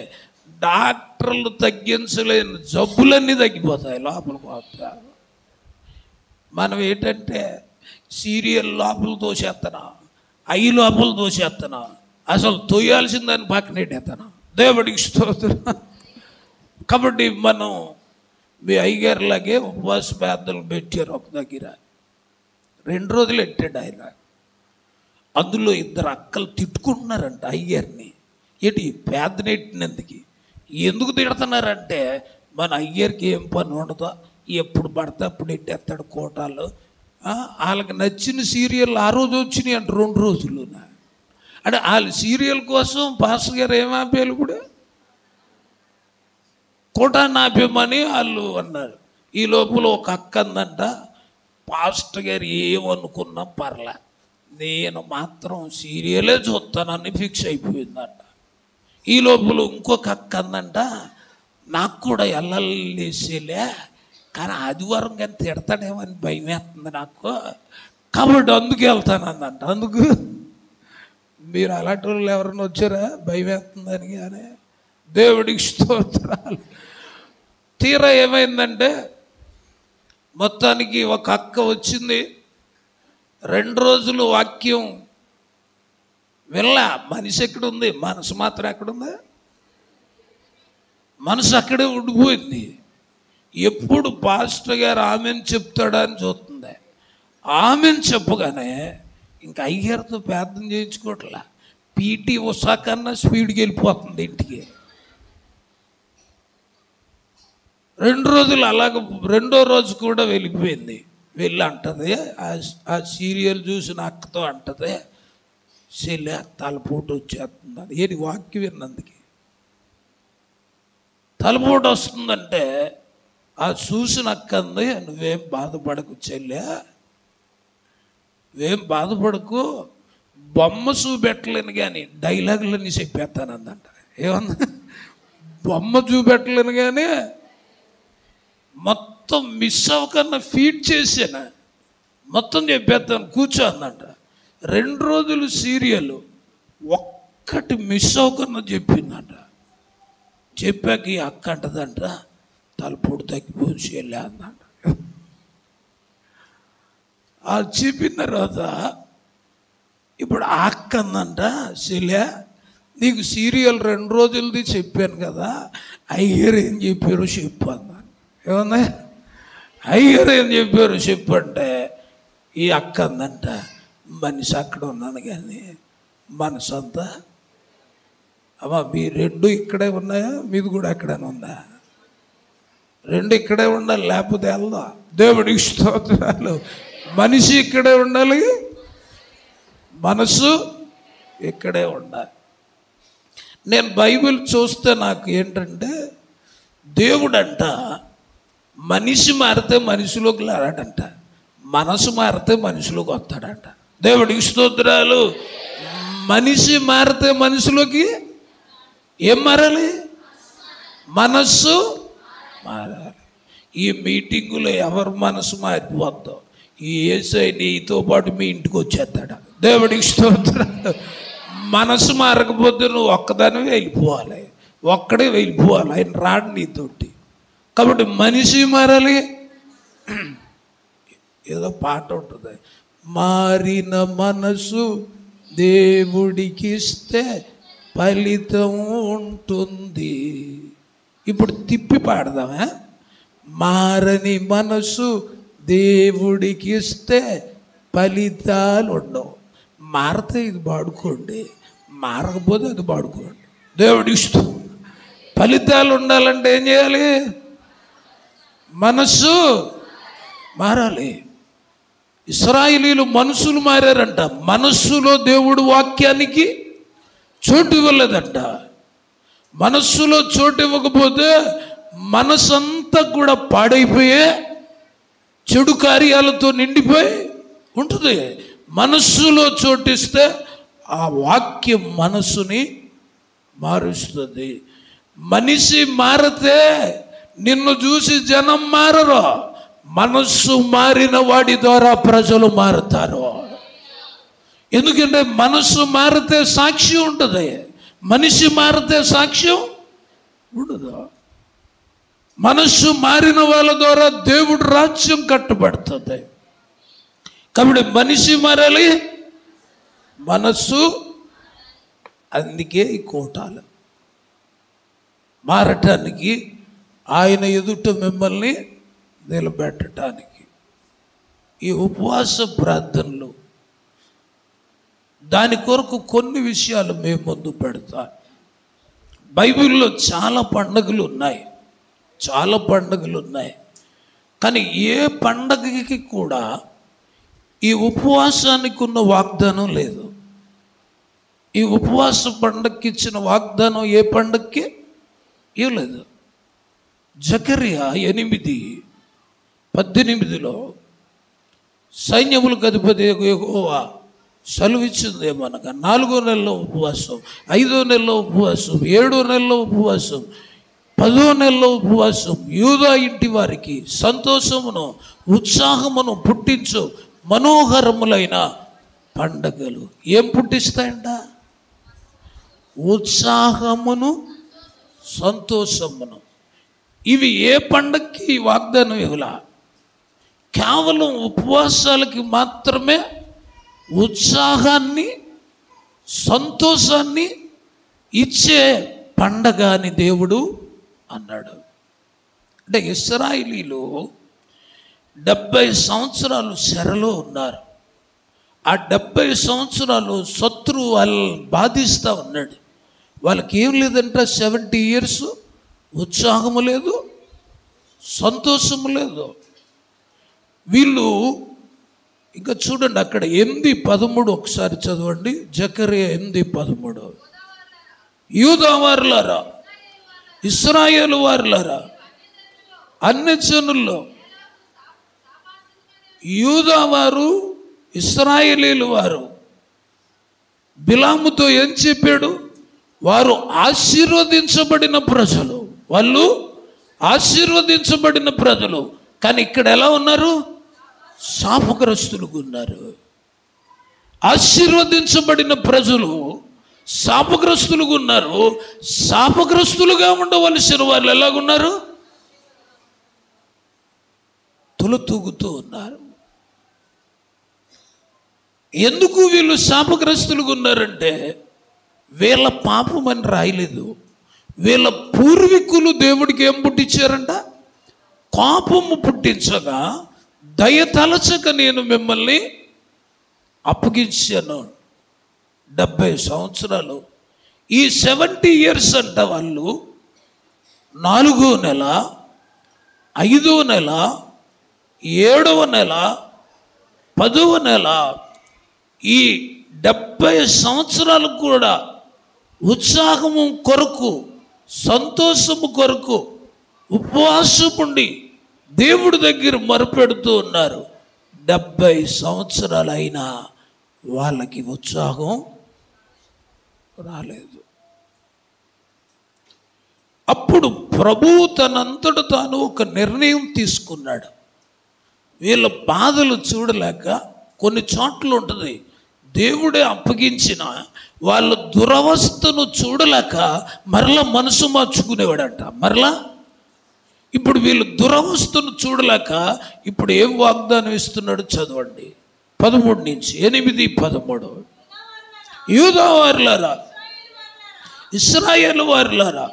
డాక్టర్లు తగ్గించలేని జబ్బులన్నీ తగ్గిపోతాయి లోపలికి వస్తే. మనం ఏంటంటే సీరియల్ లోపల తోసేస్తున్నా, అయ్యి లోపల తోసేస్తున్నా, అసలు తోయాల్సిందని పక్కనెట్టేస్తున్నా. దేవుడికి స్తోత్రం. కాబట్టి మనం మీ అయ్యగారిలాగే ఉపవాస ప్రార్థనలు పెట్టారు. ఒక దగ్గర 2 రోజులు పెట్టాడు ఆయన. అందులో 2 అక్కలు తిట్టుకుంటున్నారంట అయ్యగారిని. ఏంటి పేదనెట్టినందుకు ఎందుకు తిడుతున్నారంటే, మన అయ్యగారికి ఏం పని ఉండదో, ఎప్పుడు పడితే అప్పుడు ఎట్టేస్తాడు కోటాలు. వాళ్ళకి నచ్చిన సీరియల్ ఆ రోజు వచ్చినాయి అంట 2 రోజులు. అంటే వాళ్ళ సీరియల్ కోసం పాస్టర్ గారు ఏం ఆపేయాలి? ఇప్పుడు కోటాన్ని ఆపేమని వాళ్ళు అన్నారు. ఈ లోపల ఒక అక్క అందంట, పాస్టర్ గారు ఏమనుకున్నా పర్లే, నేను మాత్రం సీరియలే చూస్తానని ఫిక్స్ అయిపోయిందంట. ఈ లోపల ఇంకొక అక్క అందంట, నాకు కూడా వెళ్ళలేసేలే, కానీ ఆదివారం కానీ తిడతాడేమని భయం వేస్తుంది నాకు, కాబట్టి అందుకు వెళ్తానందంట. అందుకు మీరు అలాంటి వాళ్ళు ఎవరైనా వచ్చారా భయం వేస్తుందని? కానీ దేవుడికి స్తోత్రాలు. తీరా ఏమైందంటే మొత్తానికి ఒక అక్క వచ్చింది, 2 రోజులు వాక్యం వినలా. మనిషి ఎక్కడుంది? మనసు మాత్రం ఎక్కడుంది? మనసు అక్కడే ఉండిపోయింది. ఎప్పుడు పాస్టర్ గారు ఆమెను చెప్తాడా అని చూస్తుంది. ఆమెను చెప్పగానే ఇంకా అయ్యగారితో ప్రార్థన చేయించుకోవట్లా, పీటీ ఉషా కన్నా స్పీడ్కి వెళ్ళిపోతుంది ఇంటికి. 2 రోజులు అలాగ, 2వ రోజు కూడా వెళ్ళిపోయింది. వెళ్ళి అంటది, ఆ సీరియల్ చూసిన అక్కతో అంటది, చెల్లె తలపోటు వచ్చేస్తుందని. ఏది వాక్యం విన్నందుకు తలపోటు వస్తుందంటే ఆ చూసిన అక్కంది, నువ్వేం బాధపడకు చెల్లె, నువ్వేం బాధపడకు, బొమ్మ చూపెట్టలేను కానీ డైలాగులన్నీ చెప్పేస్తానందంట. ఏమన్నా బొమ్మ చూపెట్టలేను కానీ మొత్తం మిస్ అవ్వకన్నా ఫీడ్ చేసాను, మొత్తం చెప్పేస్తాను కూర్చో అందంట. 2 రోజులు సీరియల్ ఒక్కటి మిస్ అవ్వకన్నా చెప్పిందంట. చెప్పాక ఈ అక్క అంటదంట, తలపోటు తగ్గిపోయి వెళ్ళా అందంట. అది చెప్పిన తర్వాత ఇప్పుడు ఆ అక్క అందంట, చెల్లె నీకు సీరియల్ 2 రోజులది చెప్పాను కదా, అయ్యగారు ఏం చెప్పారో చెప్పు అన్నాను. ఏమన్నా అయ్యగారు ఏం చెప్పారు చెప్పంటే ఈ అక్క అందంట, మనిషి అక్కడ ఉన్నాను కానీ మనసు అంతా, అమ్మా మీ 2 ఇక్కడే ఉన్నాయా, మీది కూడా ఎక్కడైనా ఉందా? 2 ఇక్కడే ఉండాలి, లేకపోతే వెళ్దా. దేవుడికి స్తోత్రాలు. మనిషి ఇక్కడే ఉండాలి, మనసు ఇక్కడే ఉండాలి. నేను బైబిల్ చూస్తే నాకు ఏంటంటే, దేవుడంట మనిషి మారితే మనిషిలోకి రాడంట, మనసు మారితే మనిషిలోకి వస్తాడంట. దేవుడికి స్తోత్రాలు. మనిషి మారితే మనిషిలోకి ఏం మారాలి? మనస్సు మారాలి. ఈ మీటింగులో ఎవరు మనసు మారిపోద్దో ఈ యేసయ్య నీతో పాటు మీ ఇంటికి వచ్చేస్తాడు. దేవుడికి స్తోత్రాలు. మనసు మారకపోతే నువ్వు ఒక్కదానివే వెళ్ళిపోవాలి, ఒక్కడే వెళ్ళిపోవాలి, ఆయన రాడు నీతోటి. కాబట్టి మనిషి మారాలి. ఏదో పాట ఉంటుంది, మారిన మనసు దేవుడికి ఇస్తే ఫలితం ఉంటుంది. ఇప్పుడు తిప్పి పాడదామా? మారని మనసు దేవుడికి ఇస్తే ఫలితాలు ఉండవు. మారితే ఇది పాడుకోండి, మారకపోతే అది పాడుకోండి. దేవుడి ఇష్టం. ఫలితాలు ఉండాలంటే ఏం చేయాలి? మనస్సు మారాలి. ఇశ్రాయేలీయులు మనసులు మారారంట, మనస్సులో దేవుడు వాక్యానికి చోటు ఇవ్వలేదంట. మనస్సులో చోటు ఇవ్వకపోతే మనసంతా కూడా పాడైపోయే చెడు కార్యాలతో నిండిపోయి ఉంటుంది. మనస్సులో చోటిస్తే ఆ వాక్యం మనస్సుని మారుస్తుంది. మనిషి మారితే నిన్ను చూసి జనం మారరు, మనస్సు మారిన వాడి ద్వారా ప్రజలు మారుతారు. ఎందుకంటే మనస్సు మారితే సాక్ష్యం ఉంటుంది, మనిషి మారితే సాక్ష్యం ఉండదు. మనస్సు మారిన వాళ్ళ ద్వారా దేవుడు రాజ్యం కట్టబడుతుంది. కాబట్టి మనిషి మారాలి, మనస్సు. అందుకే ఈ కోటాలు మారటానికి, ఆయన ఎదుట మిమ్మల్ని నిలబెట్టడానికి ఈ ఉపవాస ప్రార్థనలు, దాని కొరకు కొన్ని విషయాలు మేము ముందు పెడతా. బైబిల్లో చాలా పండుగలు ఉన్నాయి, చాలా పండుగలు ఉన్నాయి. కానీ ఏ పండగకి కూడా ఈ ఉపవాసానికి ఉన్న వాగ్దానం లేదు. ఈ ఉపవాస పండగకి ఇచ్చిన వాగ్దానం ఏ పండగకి ఇవ్వలేదు. జకర్యా 8:18 సైన్యములకు అధిపతి యెహోవా సెలవిచ్చిందేమనగా 4వ నెలలో ఉపవాసం, 5వ నెలలో ఉపవాసం, 7వ నెలలో ఉపవాసం, 10వ నెలలో ఉపవాసం, యూదా ఇంటి వారికి సంతోషమును ఉత్సాహమును పుట్టించు మనోహరములైన పండగలు. ఏం పుట్టిస్తాయంట? ఉత్సాహమును సంతోషమును. ఇవి ఏ పండగకి వాగ్దానం ఇవ్వలా, కేవలం ఉపవాసాలకి మాత్రమే ఉత్సాహాన్ని సంతోషాన్ని ఇచ్చే పండగ అని దేవుడు అన్నాడు. అంటే ఇశ్రాయేలీలు 70 సంవత్సరాలు చెరలో ఉన్నారు. ఆ 70 సంవత్సరాలు శత్రువు వాళ్ళని బాధిస్తూ ఉన్నాడు. వాళ్ళకి ఏం లేదంట, 70 years ఉత్సాహము లేదు, సంతోషము లేదు. వీళ్ళు ఇంకా చూడండి అక్కడ 8:13 ఒకసారి చదవండి. జకర్యా 8:13. యూదావారులారా, ఇశ్రాయేలు వారులారా, అన్ని జనుల్లో యూదావారు, ఇశ్రాయేలీలు వారు బిలాముతో ఏం చెప్పాడు? వారు ఆశీర్వదించబడిన ప్రజలు, వాళ్ళు ఆశీర్వదించబడిన ప్రజలు. కానీ ఇక్కడ ఎలా ఉన్నారు? శాపగ్రస్తులుగా ఉన్నారు. ఆశీర్వదించబడిన ప్రజలు శాపగ్రస్తులుగా ఉన్నారు. శాపగ్రస్తులుగా ఉండవలసిన వాళ్ళు ఎలాగున్నారు? తొలతూగుతూ ఉన్నారు. ఎందుకు వీళ్ళు శాపగ్రస్తులుగా ఉన్నారంటే వీళ్ళ పాపం అని రాయలేదు. వీళ్ళ పూర్వీకులు దేవుడికి ఏం పుట్టించారంట? కోపము పుట్టించగా దయతలచక నేను మిమ్మల్ని అప్పగించాను. 70 సంవత్సరాలు. ఈ 70 years అంట వాళ్ళు 4వ నెల, 5వ నెల, 7వ నెల, 10వ నెల, ఈ 70 సంవత్సరాలు కూడా ఉత్సాహము కొరకు, సంతోషము కొరకు ఉపవాసముండి దేవుడి దగ్గర మొరపెడుతూ ఉన్నారు. 70 సంవత్సరాలు అయినా వాళ్ళకి ఉత్సాహం రాలేదు. అప్పుడు ప్రభువు తనంతట తాను ఒక నిర్ణయం తీసుకున్నాడు. వీళ్ళ బాధలు చూడలేక, కొన్ని చోట్ల ఉంటుంది దేవుడే అప్పగించిన వాళ్ళ దురవస్థను చూడలేక మరలా మనసు మార్చుకునేవాడంట. మరలా ఇప్పుడు వీళ్ళు దురవస్థను చూడలేక ఇప్పుడు ఏం వాగ్దానం ఇస్తున్నాడు చదవండి. 13 నుంచి 8:13. యూదావారులారా, ఇశ్రాయేలు వారులారా,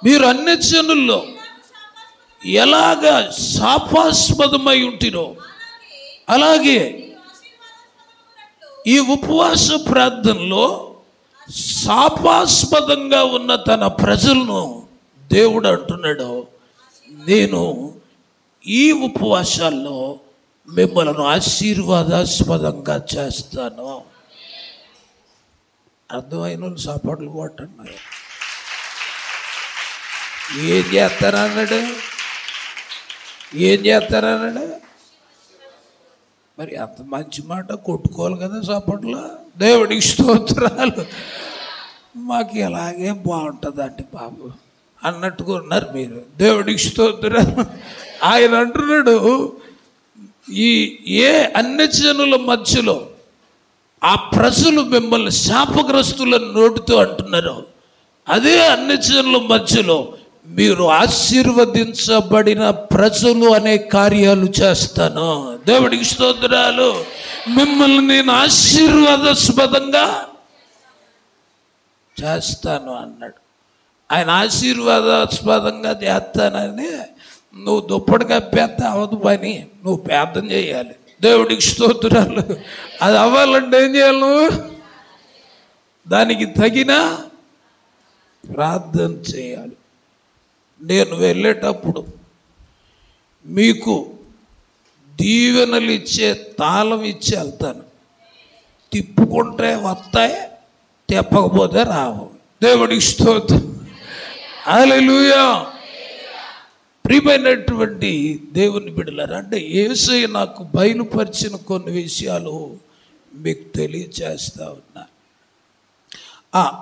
మీరు అన్ని జనుల్లో ఎలాగా శాపాస్పదమై ఉంటిరో అలాగే ఈ ఉపవాస ప్రార్థనలో శాపాస్పదంగా ఉన్న తన ప్రజలను దేవుడు అంటున్నాడు, నేను ఈ ఉపవాసాల్లో మిమ్మల్ని ఆశీర్వాదాస్పదంగా చేస్తాను. అర్థమైన వాళ్ళు సాపాట్లు కొట్టన్నారు. ఏం చేస్తారన్నాడు? ఏం చేస్తారన్నాడు? మరి అంత మంచి మాట కొట్టుకోవాలి కదా సాపట్లో. దేవుడికి స్తోత్రాలు. మాకు ఎలాగే బాగుంటుందండి బాబు అన్నట్టుగా ఉన్నారు మీరు. దేవుడికి స్తోత్రాలు. ఆయన అంటున్నాడు, ఈ ఏ అన్ని జనుల మధ్యలో ఆ ప్రజలు మిమ్మల్ని శాపగ్రస్తుల నోటితో అంటున్నారు, అదే అన్ని జనుల మధ్యలో మీరు ఆశీర్వదించబడిన ప్రజలు అనే కార్యాలు చేస్తాను. దేవుడికి స్తోత్రాలు. మిమ్మల్ని నేను ఆశీర్వాదాస్పదంగా చేస్తాను అన్నాడు. ఆయన ఆశీర్వాదాస్పదంగా చేస్తానని నువ్వు దుప్పటి కప్పేస్తే అవదు పని, నువ్వు ప్రార్థన చేయాలి. దేవుడికి స్తోత్రాలు. అది అవ్వాలంటే ఏం చేయాలి? నువ్వు దానికి తగిన ప్రార్థన చేయాలి. నేను వెళ్ళేటప్పుడు మీకు దీవెనలు ఇచ్చే తాళం ఇచ్చి వెళ్తాను. తిప్పుకుంటే వస్తాయి, తిప్పకపోతే రావు. దేవుడికి స్తోత్రం. హల్లెలూయా. ప్రియమైనటువంటి దేవుని బిడ్డలారా, అంటే యేసయ్య నాకు బయలుపరిచిన కొన్ని విషయాలు మీకు తెలియచేస్తా ఉన్నా.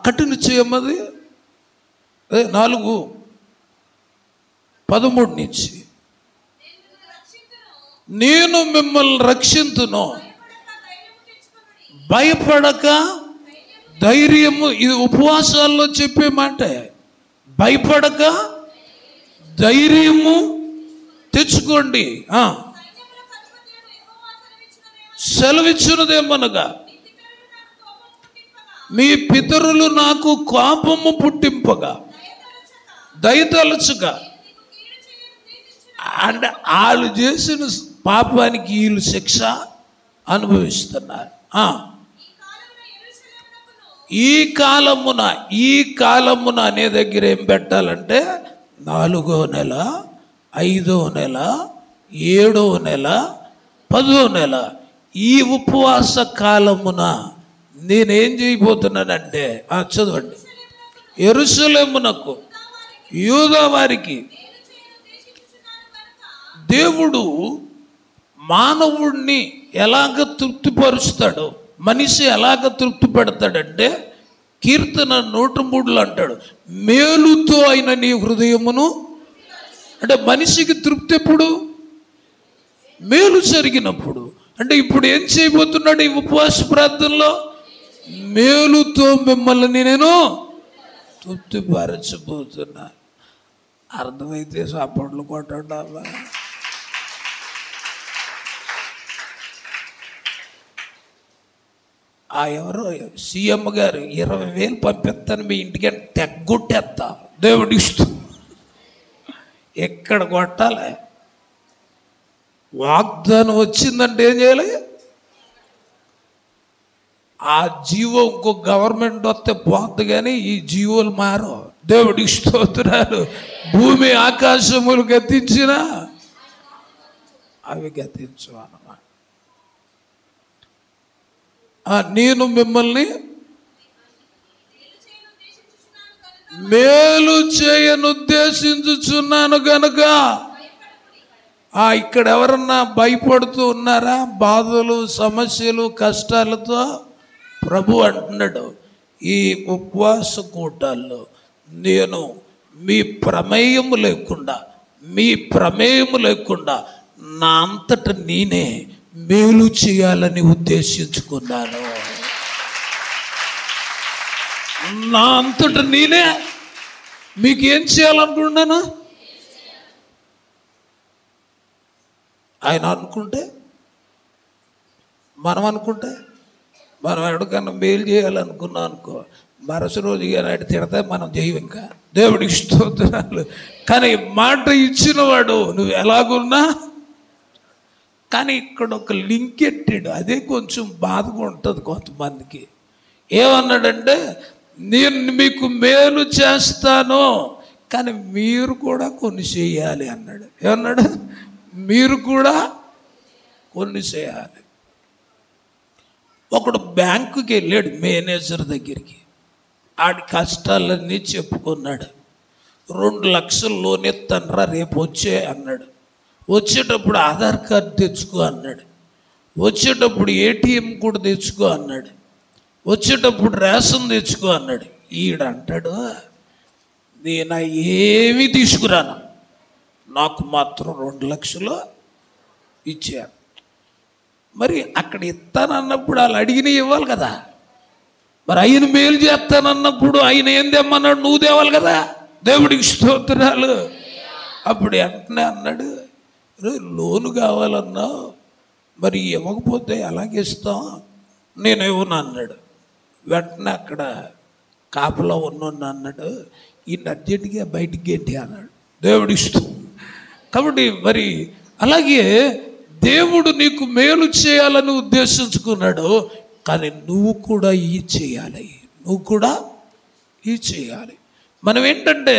కఠిన చేయమది 4:13 నుంచి, నేను మిమ్మల్ని రక్షింతును, భయపడక ధైర్యము. ఇది ఉపవాసాల్లో చెప్పే మాట. భయపడక ధైర్యము తెచ్చుకోండి. సెలవిచ్చినదేమనగా, మీ పితరులు నాకు కోపము పుట్టింపగా దయతలచుగా, అంటే వాళ్ళు చేసిన పాపానికి వీళ్ళు శిక్ష అనుభవిస్తున్నారు. ఈ కాలమున అనే దగ్గర ఏం పెట్టాలంటే 4వ నెల, 5వ నెల, 7వ నెల 10వ నెల ఈ ఉపవాస కాలమున నేనేం చేయబోతున్నానంటే చదవండి. యెరూషలేమునకు యూదా వారికి దేవుడు మానవుడిని ఎలాగ తృప్తిపరుస్తాడు, మనిషి ఎలాగ తృప్తి పెడతాడంటే కీర్తన 103లో అంటాడు, మేలుతో అయిన నీ హృదయమును. అంటే మనిషికి తృప్తి ఎప్పుడు? మేలు జరిగినప్పుడు. అంటే ఇప్పుడు ఏం చేయబోతున్నాడు ఈ ఉపవాస ప్రార్థనలో? మేలుతో మిమ్మల్ని నేను తృప్తిపరచబోతున్నా. అర్థమైతే సాపట్లు కొట్టండి. ఎవరో సీఎం గారు 20,000 పంపిస్తాను మీ ఇంటికి అంటే తెగ్గొట్టేస్తా. దేవుడి ఇష్టం. ఎక్కడ కొట్టాలి? వాగ్దానం వచ్చిందంటే ఏం చేయాలి? ఆ జీవో ఇంకో గవర్నమెంట్ వస్తే పోద్ది, కానీ ఈ జీవోలు మారో. దేవుడి స్తోత్రాలు. భూమి ఆకాశములు గతించినా అవి గతించు అన్నమాట. నేను మిమ్మల్ని మేలు చేయనుద్దేశించుచున్నాను గనుక. ఇక్కడ ఎవరన్నా భయపడుతూ ఉన్నారా? బాధలు, సమస్యలు, కష్టాలతో ప్రభు అంటున్నాడు, ఈ ఉపవాస కూటాల్లో నేను మీ ప్రమేయము లేకుండా నా అంతట నేనే మేలు చేయాలని ఉద్దేశించుకున్నాను. నా అంతట నేనే మీకు ఏం చేయాలనుకున్నాను? ఆయన అనుకుంటే, మనం అనుకుంటే, మనం ఎక్కడికన్నా మేలు చేయాలనుకున్నాం అనుకో, మరుస రోజు నాటి తిడితే మనం చేయం. ఇంకా దేవుడికి స్తోత్రాలు. కానీ మాట ఇచ్చినవాడు నువ్వు ఎలాగున్నా. కానీ ఇక్కడ ఒక లింక్ ఎట్టాడు, అదే కొంచెం బాధగా ఉంటుంది కొంతమందికి. ఏమన్నాడంటే, నేను మీకు మేలు చేస్తాను, కానీ మీరు కూడా కొన్ని చేయాలి అన్నాడు. ఏమన్నాడు? మీరు కూడా కొన్ని చేయాలి. ఒకడు బ్యాంకుకి వెళ్ళాడు మేనేజర్ దగ్గరికి. ఆడి కష్టాలన్నీ చెప్పుకున్నాడు. 2 లక్షలు లోన్ ఎత్తనరా రేపు వచ్చే అన్నాడు. వచ్చేటప్పుడు ఆధార్ కార్డు తెచ్చుకో అన్నాడు. వచ్చేటప్పుడు ఏటీఎం కూడా తెచ్చుకో అన్నాడు. వచ్చేటప్పుడు రేషన్ తెచ్చుకో అన్నాడు. ఈడంటాడు, నేను ఏమీ తీసుకురాను, నాకు మాత్రం 2 లక్షలు ఇచ్చాను. మరి అక్కడ ఇస్తానన్నప్పుడు వాళ్ళు అడిగినవి ఇవ్వాలి కదా. మరి ఆయన మేలు చేస్తానన్నప్పుడు ఆయన ఏం తెమ్మన్నాడు? నువ్వు తేవాలి కదా. దేవుడికి స్తోత్రాలు. అప్పుడు వెంటనే అన్నాడు, లోను కావాలన్నావు, మరి ఇవ్వకపోతే ఎలాగ ఇస్తాం, నేను ఇవ్వను అన్నాడు. వెంటనే అక్కడ కాపలా ఉన్నోడిని అన్నాడు, ఈయన అర్జెంటుగా బయటికి ఏంటి అన్నాడు. దేవుడి ఇష్టం. కాబట్టి మరి అలాగే దేవుడు నీకు మేలు చేయాలని ఉద్దేశించుకున్నాడు, కానీ నువ్వు కూడా ఈ చేయాలి, మనం ఏంటంటే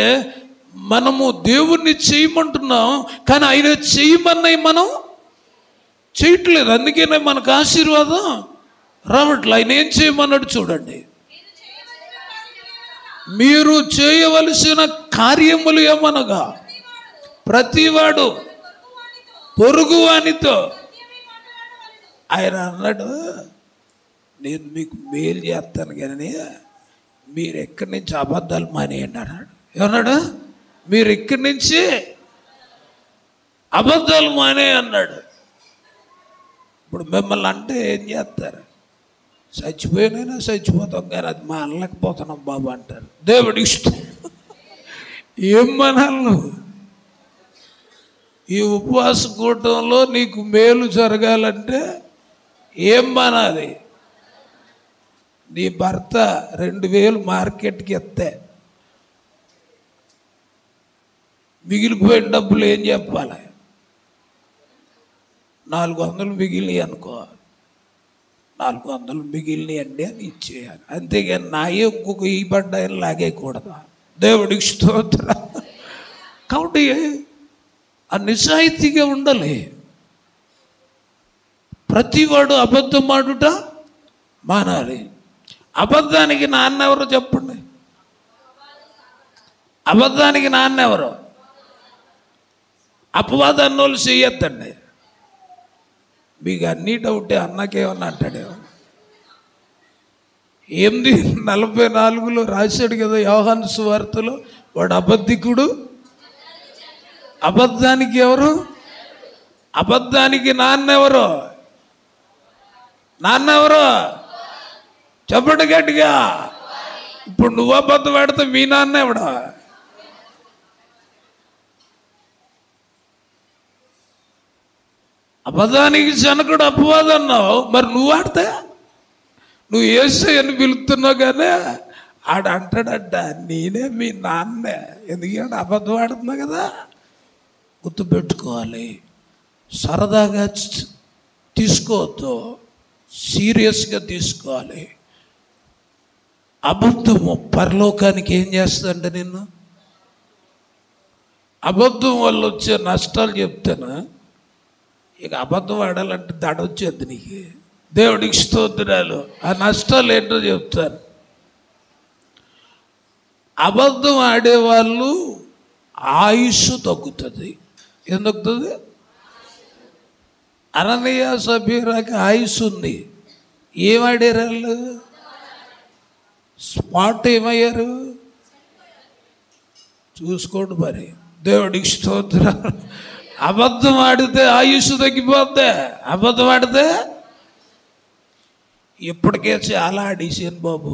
మనము దేవుణ్ణి చేయమంటున్నాం, కానీ ఆయన చేయమన్నవి మనం చేయట్లేదు. అందుకనే మనకు ఆశీర్వాదం రావట్లే. ఆయన ఏం చేయమన్నాడు చూడండి, మీరు చేయవలసిన కార్యములు ఏమనగా ప్రతివాడు పొరుగువానితో. ఆయన అన్నాడు, నేను మీకు మేలు చేస్తాను కానీ మీరు ఎక్కడి నుంచి అబద్ధాలు మానేయండి అన్నాడు. ఏమన్నాడు? మీరు ఇక్కడి నుంచి అబద్ధాలు మానే అన్నాడు. ఇప్పుడు మిమ్మల్ని అంటే ఏం చేస్తారు? చచ్చిపోయినైనా చచ్చిపోతాం, కానీ అది మానలేకపోతున్నాం బాబు అంటారు. దేవుడి ఇష్టం. ఏం మనాలను? ఈ ఉపవాస కూటంలో నీకు మేలు జరగాలంటే ఏం మానాలి? నీ భర్త 2,000 మార్కెట్కి ఎత్తే మిగిలిపోయిన డబ్బులు ఏం చెప్పాలి? 400 మిగిలినవి అనుకో, 400 మిగిలినవి అండి అని ఇచ్చేయాలి. అంతేగాని నాయే ఇంకొక ఈ పడ్డాయని లాగేయకూడదు. దేవుడికి స్తోత్రం. కాబట్టి ఆ నిజాయితీగా ఉండాలి. ప్రతివాడు అబద్ధం ఆడుట మానాలి. అబద్ధానికి నాన్న ఎవరో చెప్పండి. అబద్ధానికి నాన్న ఎవరు? అపవాదాన్ని వాళ్ళు చేయొద్దండి. మీకు అన్నీ డౌటే. అన్నకేమన్నా అంటాడేమో. 8:44 రాశాడు కదా యోహాను సువార్తలో, వాడు అబద్ధికుడు, అబద్ధానికి ఎవరు? అబద్ధానికి నాన్నెవరు? నాన్నెవరు? చెప్పండి గట్టిగా. ఇప్పుడు నువ్వు అబద్ధం ఆడితే మీ నాన్న ఎవడా? అబద్ధానికి జనకుడు అపవాదం అన్నావు, మరి నువ్వు ఆడితే నువ్వు యేసయ్యని పిలుస్తున్నావు కానీ ఆడ అంటాడంట నేనే మీ నాన్నే. ఎందుకంటే అబద్ధం ఆడుతున్నావు కదా. గుర్తుపెట్టుకోవాలి. సరదాగా తీసుకోవద్దు, సీరియస్గా తీసుకోవాలి. అబద్ధము పరలోకానికి ఏం చేస్తుందంటే, నిన్ను అబద్ధం వల్ల వచ్చే నష్టాలు చెప్తాను. ఇక అబద్ధం ఆడాలంటే దడ వచ్చేది నీకు. దేవుడికి స్తోత్రాలు. ఆ నష్టాలు ఏంటో చెప్తాను. అబద్ధం ఆడేవాళ్ళు ఆయుష్ తగ్గుతుంది. ఏం తగ్గుతుంది? అననీయ సఫీరాకి ఆయుష్ ఉంది. ఏమాడారు వాళ్ళు? స్పాట్ ఏమయ్యారు చూసుకోండి. మరి దేవుడికి స్తోత్రాలు. అబద్ధం ఆడితే ఆయుష్ తగ్గిపోద్ది. అబద్ధం ఆడితే ఇప్పటికే చాలా ఆడేసాను బాబు,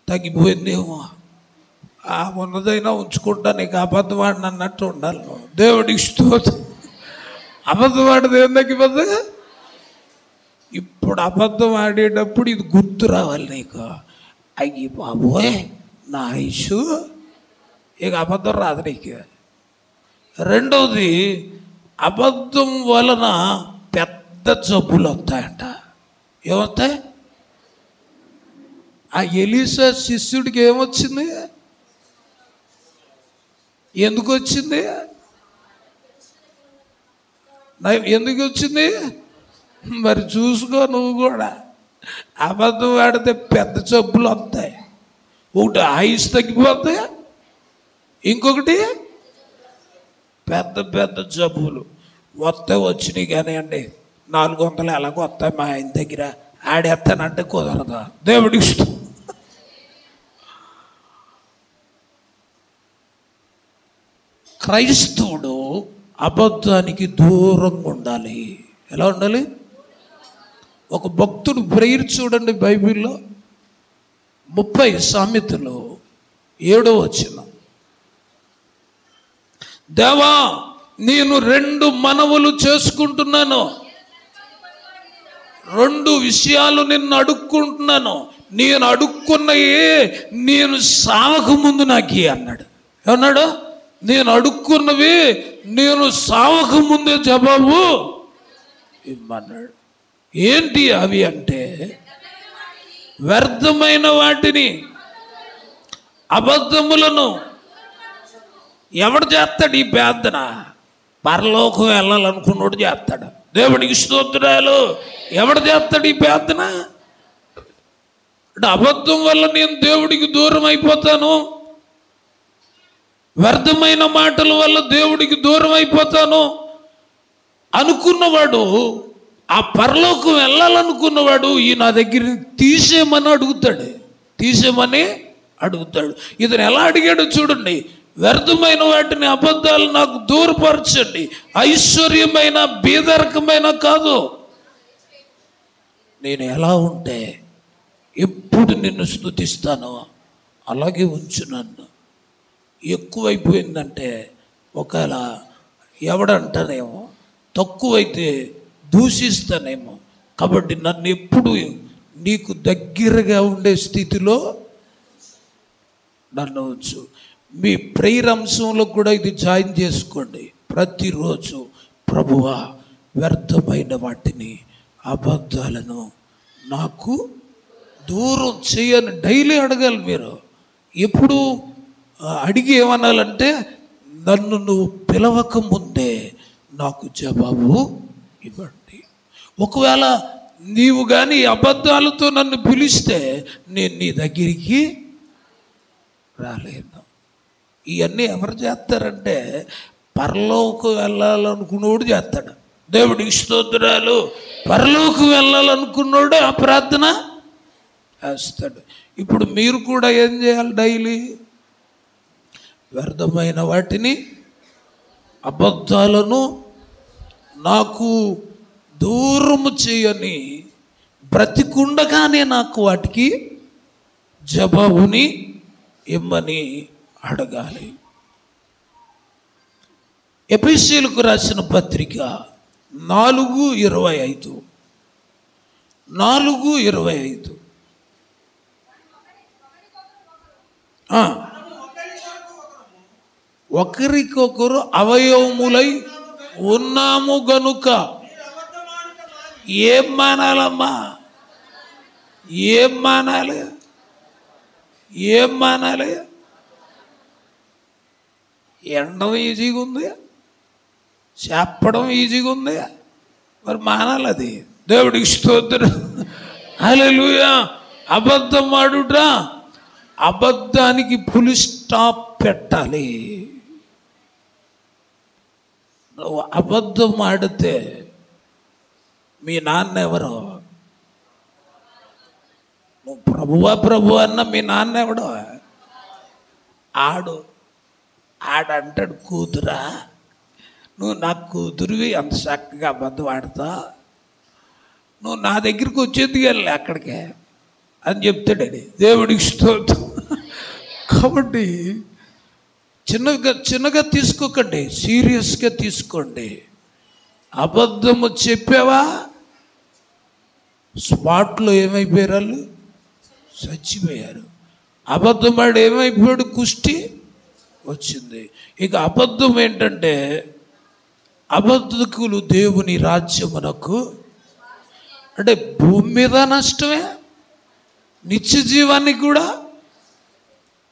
తగ్గిపోయిందేమో, ఉన్నదైనా ఉంచుకుంటా, నీకు అబద్ధం ఆడిన అన్నట్టు ఉండాలి. దేవుడికి స్తోత్రం. అబద్ధం ఆడితే ఏం తగ్గిపోద్ది? ఇప్పుడు అబద్ధం ఆడేటప్పుడు ఇది గుర్తు రావాలి నీకు. అయ్యి బాబోయ్ నా ఆయుష్, ఇక అబద్ధం రాదు నీకు. రెండవది, అబద్ధం వలన పెద్ద జబ్బులు వస్తాయంట. ఏమొస్తాయి? ఆ ఎలీసా శిష్యుడికి ఏమొచ్చింది? ఎందుకు వచ్చింది? ఎందుకు వచ్చింది? మరి చూసుకో నువ్వు కూడా. అబద్ధం ఆడితే పెద్ద జబ్బులు వస్తాయి. ఒకటి ఆయుష్ తగ్గిపోతాయి, ఇంకొకటి పెద్ద పెద్ద జబ్బులు వస్తే వచ్చినాయి. కానీ అండి 400 ఎలాగో వస్తాయి మా ఆయన దగ్గర, ఆడేస్తానంటే కుదరదా. దేవుడి ఇష్టం. క్రైస్తవుడు అబద్ధానికి దూరంగా ఉండాలి. ఎలా ఉండాలి? ఒక భక్తుడు ప్రేయర్ చూడండి బైబిల్లో 30 సామెతలు 7వ వచనం. దేవా నేను 2 మనవులు చేసుకుంటున్నాను, 2 విషయాలు నిన్ను అడుక్కుంటున్నాను. నేను అడుక్కున్నవి నేను సావక ముందు నాకు అన్నాడు. ఏమన్నాడు? నేను అడుక్కున్నవి నేను సావక ముందే జవాబు ఇమ్మన్నాడు. ఏంటి అవి అంటే, వ్యర్థమైన వాటిని, అబద్ధములను. ఎవడు చేస్తాడు ఈ ప్రార్థన? పరలోకం వెళ్ళాలనుకున్నోడు చేస్తాడు. దేవుడికి స్తోత్రాలు. ఎవడు చేస్తాడు ఈ ప్రార్థన? అంటే అబద్ధం వల్ల నేను దేవుడికి దూరం అయిపోతాను, వ్యర్థమైన మాటల వల్ల దేవుడికి దూరం అయిపోతాను అనుకున్నవాడు, ఆ పరలోకం వెళ్ళాలనుకున్నవాడు ఈ నా దగ్గర తీసేయమని అడుగుతాడు. తీసేయమని అడుగుతాడు. ఇతను ఎలా అడిగాడో చూడండి. వ్యర్థమైన వాటిని, అబద్ధాలు నాకు దూరపరచండి, ఐశ్వర్యమైన బీదరకమైన కాదు. నేను ఎలా ఉంటే ఎప్పుడు నిన్ను స్తుతిస్తానో అలాగే ఉంచు. నన్ను ఎక్కువైపోయిందంటే ఒకవేళ ఎవడంటానేమో, తక్కువైతే దూషిస్తానేమో. కాబట్టి నన్ను ఎప్పుడు నీకు దగ్గరగా ఉండే స్థితిలో నన్ను ఉంచు. మీ ప్రేయర్ అంశంలో కూడా ఇది జాయిన్ చేసుకోండి. ప్రతిరోజు ప్రభువా వ్యర్థమైన వాటిని, అబద్ధాలను నాకు దూరం చేయని డైలీ అడగాలి. మీరు ఎప్పుడు అడిగి ఏమనాలంటే, నన్ను నువ్వు పిలవక ముందే నాకు జవాబు ఇవ్వండి. ఒకవేళ నీవు కానీ అబద్ధాలతో నన్ను పిలిస్తే నేను నీ దగ్గరికి రాలేను. ఇవన్నీ ఎవరు చేస్తారంటే పరలోకం వెళ్ళాలనుకున్నోడు చేస్తాడు. దేవుడికి స్తోత్రాలు. పరలోకం వెళ్ళాలనుకున్నోడు ఆ ప్రార్థన చేస్తాడు. ఇప్పుడు మీరు కూడా ఏం చేయాలి? డైలీ వ్యర్థమైన వాటిని, అబద్ధాలను నాకు దూరము చేయని, బ్రతికుండగానే నాకు వాటికి జవాబుని ఇమ్మని అడగాలి. ఎఫెసీయులకు రాసిన పత్రిక 4:25. 4:25. ఒకరికొకరు అవయవములై ఉన్నాము గనుక. ఏం మానాలమ్మా? ఏం మానాలి? ఏం మానాలి? ఎండడం ఈజీగా ఉంది, చెప్పడం ఈజీగా ఉంది, మరి మానాలి. అది దేవుడికి స్తోత్రం. హల్లెలూయా. అబద్ధం ఆడుట, అబద్ధానికి ఫుల్ స్టాప్ పెట్టాలి. నువ్వు అబద్ధం ఆడితే మీ నాన్న ఎవరో? నువ్వు ప్రభు అన్న మీ నాన్న ఎవడో? ఆడంటాడు, కూతురా నువ్వు నా కూతురువి, అంత చక్కగా అబద్ధం ఆడతా, నువ్వు నా దగ్గరికి వచ్చేది వెళ్ళి అక్కడికే అని చెప్తాడని. దేవుడికి స్తోత్రం. కాబట్టి చిన్నగా తీసుకోకండి, సీరియస్గా తీసుకోండి. అబద్ధము చెప్పావా, స్పాట్లో ఏమైపోయారు? వాళ్ళు చచ్చిపోయారు. అబద్ధం ఆడు ఏమైపోయాడు? కుష్టి వచ్చింది. ఇక అబద్ధం ఏంటంటే, అబద్ధకులు దేవుని రాజ్యమునకు, అంటే భూమి మీద నష్టమే, నిత్య జీవాన్ని కూడా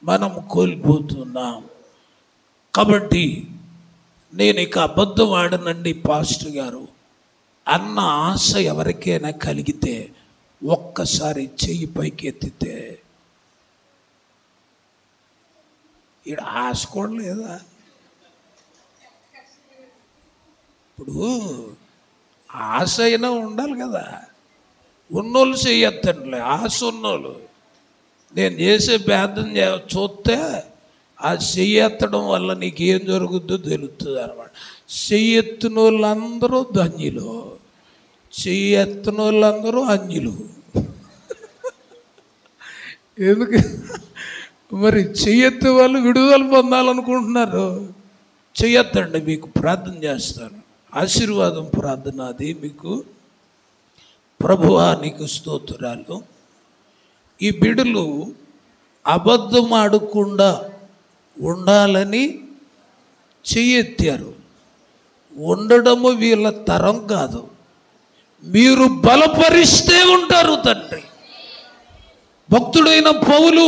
మనం కోల్పోతున్నాం. కాబట్టి నేను ఇక అబద్ధం ఆడనండి పాస్టర్ గారు అన్న ఆశ ఎవరికైనా కలిగితే ఒక్కసారి చెయ్యి పైకి ఎత్తితే, ఇక్కడ ఆశ కూడా లేదా? ఇప్పుడు ఆశ అయినా ఉండాలి కదా. ఉన్నోళ్ళు చెయ్యొద్దండి, ఆశ ఉన్నోళ్ళు. నేను చేసే ప్రార్థన చూస్తే ఆ చెయ్యెత్తడం వల్ల నీకేం జరుగుద్దో తెలుస్తుంది అన్నమాట. చెయ్యెత్తిన వాళ్ళందరూ ధన్యులు, చెయ్యెత్తన వాళ్ళందరూ అన్యులు. ఎందుకు మరి చెయ్యెత్తే వాళ్ళు విడుదల పొందాలనుకుంటున్నారు? చెయ్యొద్దండి, మీకు ప్రార్థన చేస్తాను. ఆశీర్వాదం ప్రార్థన అది మీకు. ప్రభువా నీకు స్తోత్రాలు. ఈ బిడ్డలు అబద్ధం ఆడకుండా ఉండాలని చెయ్యెత్తారు. ఉండడము వీళ్ళ తరం కాదు, మీరు బలపరిస్తే ఉంటారు తండ్రి. భక్తుడైన పౌలు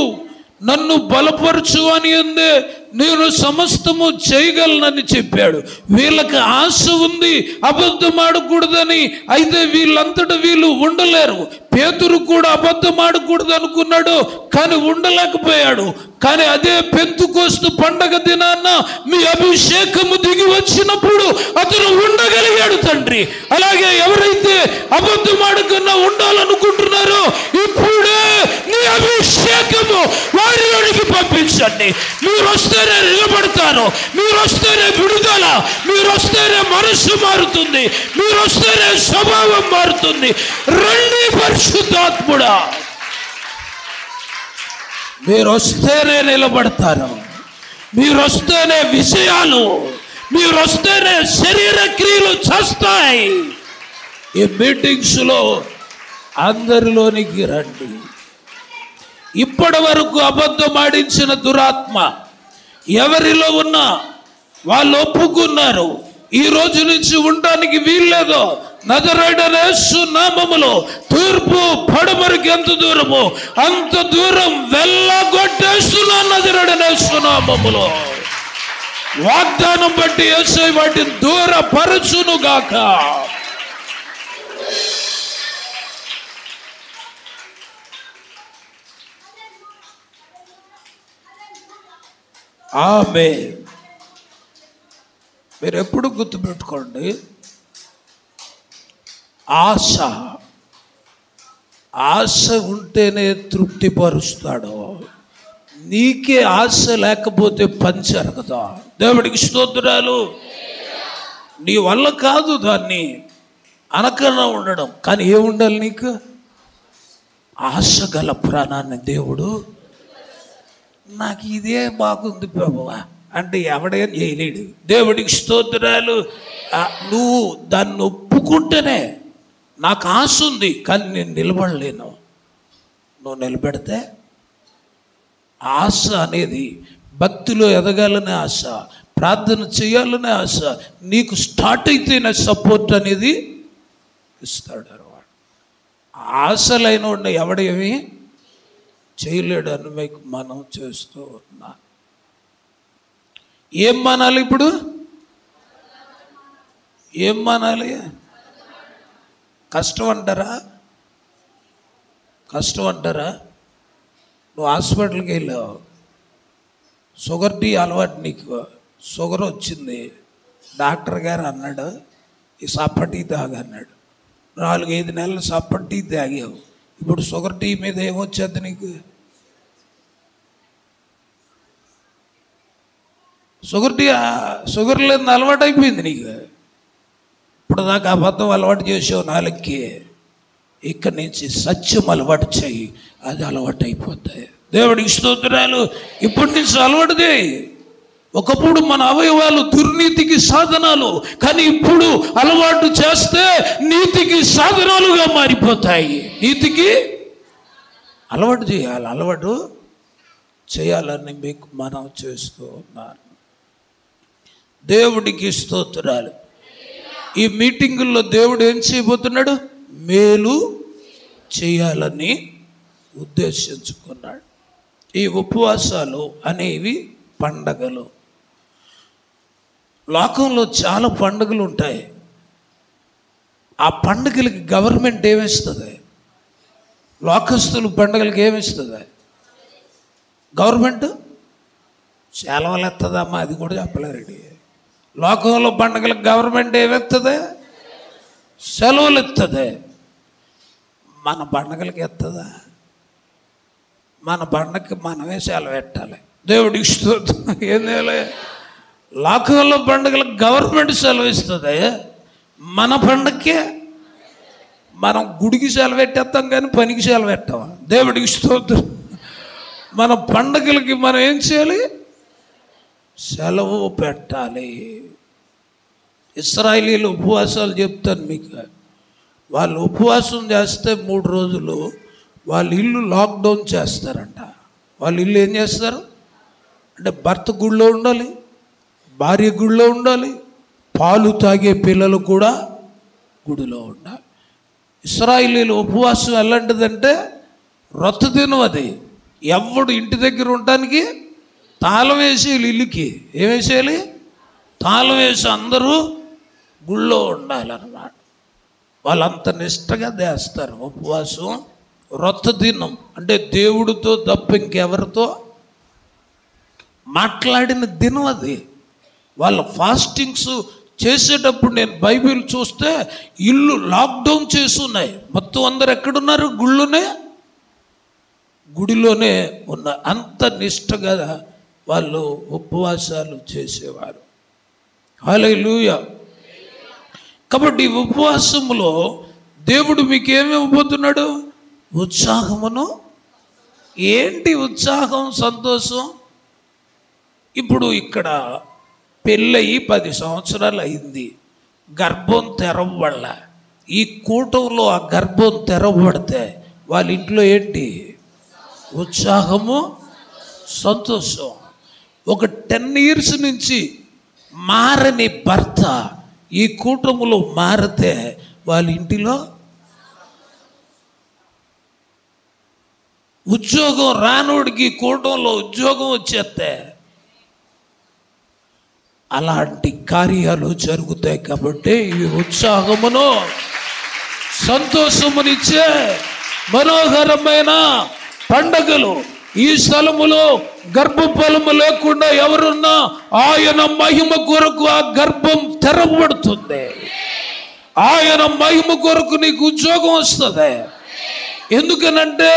నన్ను బలపరచు అని అందే నేను సమస్తము చేయగలనని చెప్పాడు. వీళ్ళకి ఆశ ఉంది అబద్ధం ఆడకూడదని, అయితే వీళ్ళంతటా వీళ్ళు ఉండలేరు. పేతురు కూడా అబద్ధం ఆడకూడదు అనుకున్నాడు, కానీ ఉండలేకపోయాడు. కానీ అదే పెంతెకోస్తు పండగ దినాన్న మీ అభిషేకము దిగి వచ్చినప్పుడు అతను ఉండగలిగాడు తండ్రి. అలాగే ఎవరైతే అబద్ధం ఆడకుండా ఉండాలనుకుంటున్నారో ఇప్పుడే నీ అభిషేకము వారిలోనికి పంపించండి. మీరు వస్తేనే నిలబడతారు, మీరు వస్తేనే విడుదల, మీరు వస్తేనే మనస్సు మారుతుంది, మీరు వస్తేనే స్వభావం మారుతుంది. రండి పరిశుద్ధాత్ముడా, మీరు వస్తేనే నిలబడతారు, మీరు వస్తేనే విషయాలు, మీరు వస్తేనే శరీర క్రియలు చేస్తాయి. ఈ మీటింగ్స్లో అందరిలోనికి రండి. ఇప్పటి వరకు అబద్ధం ఆడించిన దురాత్మ ఎవరిలో ఉన్నా వాళ్ళు ఒప్పుకున్నారు. ఈ రోజు నుంచి ఉండడానికి వీల్లేదు. నజరేయుడైన యేసు నామములో తూర్పు పడమరకు ఎంత దూరమో అంత దూరం వెళ్ళగొట్టేస్తున్నా. నజరేయుడైన యేసు నామములో వాగ్దానం బట్టి యేసయ్య వాటిని దూరపరచును గాక. ఆమేన్. మీరు ఎప్పుడు గుర్తుపెట్టుకోండి, ఆశ ఉంటేనే తృప్తిపరుస్తాడు. నీకే ఆశ లేకపోతే పని జరగదా? దేవుడికి స్తోత్రాలు. నీ వల్ల కాదు దాన్ని అనకన్నా ఉండడం, కానీ ఏముండాలి నీకు? ఆశ గల ప్రాణాన్ని దేవుడు నాకు ఇదే బాగుంది ప్రభువా అంటే ఎవడేం చేయలేడు. దేవుడికి స్తోత్రాలు. నువ్వు దాన్ని ఒప్పుకుంటేనే నాకు ఆశ ఉంది కానీ నేను నిలబడలేను. నువ్వు నిలబెడితే ఆశ అనేది భక్తిలో ఎదగాలనే ఆశ, ప్రార్థన చేయాలనే ఆశ నీకు స్టార్ట్ అయితేనే సపోర్ట్ అనేది ఇస్తాడు అన్నమాట. ఆశలైన ఉన్న ఎవడేమి చేయలేడు అని మీకు మనం చేస్తూ ఉన్నా. ఏం మానాలి ఇప్పుడు? ఏం మానాలి? కష్టం అంటారా? కష్టం అంటారా? నువ్వు హాస్పిటల్కి వెళ్ళావు, షుగర్ టీ అలవాటు, నీకు షుగర్ వచ్చింది. డాక్టర్ గారు అన్నాడు ఈ సప్ప టీ తాగన్నాడు. 4-5 నెలలు సప్ప టీ తాగావు. ఇప్పుడు షుగర్ టీ మీద ఏమొచ్చేది నీకు? షుగర్ లేని అలవాటు అయిపోయింది నీకు. ఇప్పుడు దాకా అబద్ధం అలవాటు చేసావు నాలుగుకి, ఇక్కడి నుంచి సత్యం అలవాటు చేయి, అది అలవాటు అయిపోతాయి. దేవుడికి స్తోత్రాలు. ఇప్పటి నుంచి అలవాటు చేయి. ఒకప్పుడు మన అవయవాలు దుర్నీతికి సాధనాలు, కానీ ఇప్పుడు అలవాటు చేస్తే నీతికి సాధనాలుగా మారిపోతాయి. నీతికి అలవాటు చేయాలి, అలవాటు చేయాలని మీకు మనం చేస్తూ ఉన్నాను. దేవుడికి స్తోత్రాలు. ఈ మీటింగుల్లో దేవుడు ఏం చేయబోతున్నాడు? మేలు చేయాలని ఉద్దేశించుకున్నాడు. ఈ ఉపవాసాలు అనేవి పండగలు. లోకంలో చాలా పండుగలు ఉంటాయి. ఆ పండుగలకి గవర్నమెంట్ ఏమిస్తుంది? లోకస్తులు పండుగలకి ఏమిస్తుంది? గవర్నమెంట్ సెలవులు ఎత్తదమ్మా, అది కూడా చెప్పలేరండి. లోకంలో పండుగలకు గవర్నమెంట్ ఏమెత్తది? సెలవులు ఎత్తది. మన పండుగలకి ఎత్తదా? మన పండగకి మనమే సెలవు పెట్టాలి. దేవుడికి స్తోత్రం. ఏం చేయాలి? లోకంలో పండుగలకు గవర్నమెంట్ సెలవు ఇస్తుంది, మన పండగకే మనం గుడికి సెలవు పెట్టేస్తాం కానీ పనికి సెలవు పెట్టాం. దేవుడికి స్తోత్రం. మన పండగలకి మనం ఏం చేయాలి? సెలవు పెట్టాలి. ఇశ్రాయేలీలు ఉపవాసాలు చెప్తాను మీకు. వాళ్ళు ఉపవాసం చేస్తే 3 రోజులు వాళ్ళ ఇల్లు లాక్డౌన్ చేస్తారంట. వాళ్ళ ఇల్లు ఏం చేస్తారు అంటే భర్త గుడిలో ఉండాలి, భార్య గుడిలో ఉండాలి, పాలు తాగే పిల్లలు కూడా గుడిలో ఉండాలి. ఇశ్రాయేలీలు ఉపవాసం ఎలాంటిదంటే రొత్త దినం అది. ఎవడు ఇంటి దగ్గర ఉండటానికి తాళం వేసి ఇల్లుకి ఏమేసేయాలి? తాళం వేసి అందరూ గుళ్ళో ఉండాలన్నమాట. వాళ్ళంత నిష్టగా చేస్తారు ఉపవాసం. రొత్త దినం అంటే దేవుడితో తప్ప ఇంకెవరితో మాట్లాడిన దినం అది. వాళ్ళ ఫాస్టింగ్స్ చేసేటప్పుడు నేను బైబిల్ చూస్తే ఇల్లు లాక్డౌన్ చేసి ఉన్నాయి. మొత్తం అందరు ఎక్కడున్నారు? గుడిలోనే ఉన్న. అంత నిష్టగా వాళ్ళు ఉపవాసాలు చేసేవారు. హల్లెలూయా. కాబట్టి ఉపవాసములో దేవుడు మీకు ఏమి ఇవ్వబోతున్నాడు? ఉత్సాహమును. ఏంటి ఉత్సాహం, సంతోషం? ఇప్పుడు ఇక్కడ పెళ్ళయి 10 సంవత్సరాలు అయింది, గర్భం తెరవబడాల. ఈ కూటంలో ఆ గర్భం తెరవబడితే వాళ్ళ ఇంట్లో ఏంటి? ఉత్సాహము, సంతోషం. ఒక 10 years నుంచి మారని భర్త ఈ కూటములో మారితే వాళ్ళ ఇంటిలో ఉద్యోగం రానోడికి కూటంలో ఉద్యోగం వచ్చేస్తే అలాంటి కార్యాలు జరుగుతాయి. కాబట్టి ఈ ఉత్సాహమును సంతోషమునిచ్చే మనోహరమైన పండగలు. ఈ స్థలములో గర్భఫలము లేకుండా ఎవరున్నా ఆయన మహిమ కొరకు ఆ గర్భం తెరవబడుతుంది. ఆయన మహిమ కొరకు నీకు ఉద్యోగం వస్తుంది. ఎందుకనంటే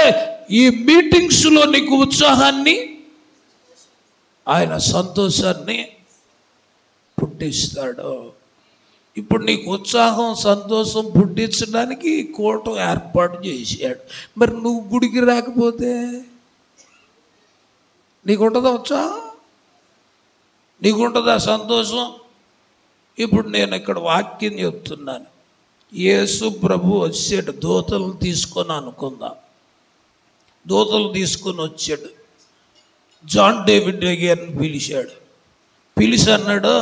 ఈ మీటింగ్స్లో నీకు ఉత్సాహాన్ని, ఆయన సంతోషాన్ని పుట్టిస్తాడు. ఇప్పుడు నీకు ఉత్సాహం సంతోషం పుట్టించడానికి కూటం ఏర్పాటు చేశాడు. మరి నువ్వు గుడికి రాకపోతే నీకుంటుందా ఉత్సాహం? నీకుంటుందా సంతోషం? ఇప్పుడు నేను ఇక్కడ వాక్యం చెప్తున్నాను. యేసు ప్రభు వచ్చాడు, దూతలు తీసుకొని అనుకుందాం. దూతలు తీసుకొని వచ్చాడు. జాన్ డేవిడ్ గారిని పిలిచాడు. పిలిచి అన్నాడు,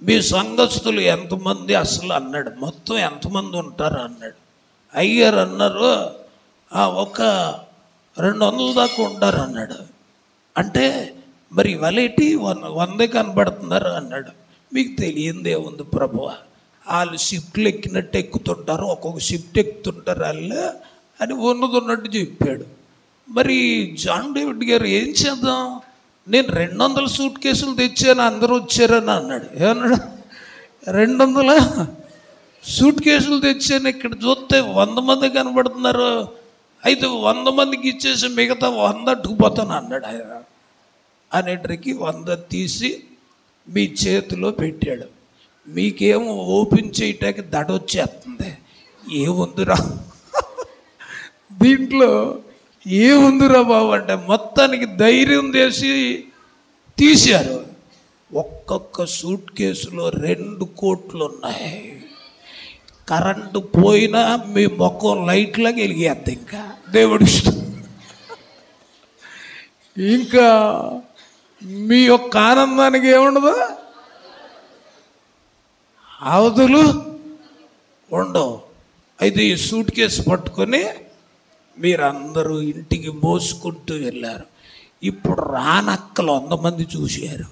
మీ సంఘస్థులు ఎంతమంది అసలు అన్నాడు. మొత్తం ఎంతమంది ఉంటారు అన్నాడు. అయ్యారు అన్నారు, ఒక 200 దాకా ఉంటారు అన్నాడు. అంటే మరి ఇవాళేటి 100 కనబడుతున్నారు అన్నాడు. మీకు తెలియందే ఉంది ప్రభువా, వాళ్ళు షిఫ్ట్లు ఎక్కినట్టు ఎక్కుతుంటారు, ఒక్కొక్క షిఫ్ట్ ఎక్కుతుంటారు వాళ్ళు అని ఉన్నట్టు చెప్పాడు. మరి జాన్ డేవిడ్ గారు ఏం చేద్దాం, నేను 200 సూట్ కేసులు తెచ్చాను అందరూ వచ్చారని అన్నాడు. ఏమన్నాడు? 200 సూట్ కేసులు తెచ్చాను, ఇక్కడ చూస్తే 100 మంది కనబడుతున్నారు, అయితే 100 మందికి ఇచ్చేసి మిగతా 100 అట్టుకుపోతాను అన్నాడు. ఆయన అనేటికి 100 తీసి మీ చేతిలో పెట్టాడు. మీకేమో ఓపెన్ చేయటానికి దడొచ్చేస్తుంది. ఏముందిరా దీంట్లో, ఏముందిరా బాబు అంటే మొత్తానికి ధైర్యం చేసి తీశారు. ఒక్కొక్క సూట్ కేసులో 2 కోట్లు ఉన్నాయి. కరెంటు పోయినా మీ ముఖం లైట్లాగా వెలిగేద్ది. ఇంకా దేవుడి ఇష్టం. ఇంకా మీ యొక్క ఆనందానికి ఏముండదు, అవధులు ఉండవు. అయితే ఈ సూట్ కేసు పట్టుకొని మీరందరూ ఇంటికి మోసుకుంటూ వెళ్ళారు. ఇప్పుడు రానక్కలు 100 మంది చూశారు.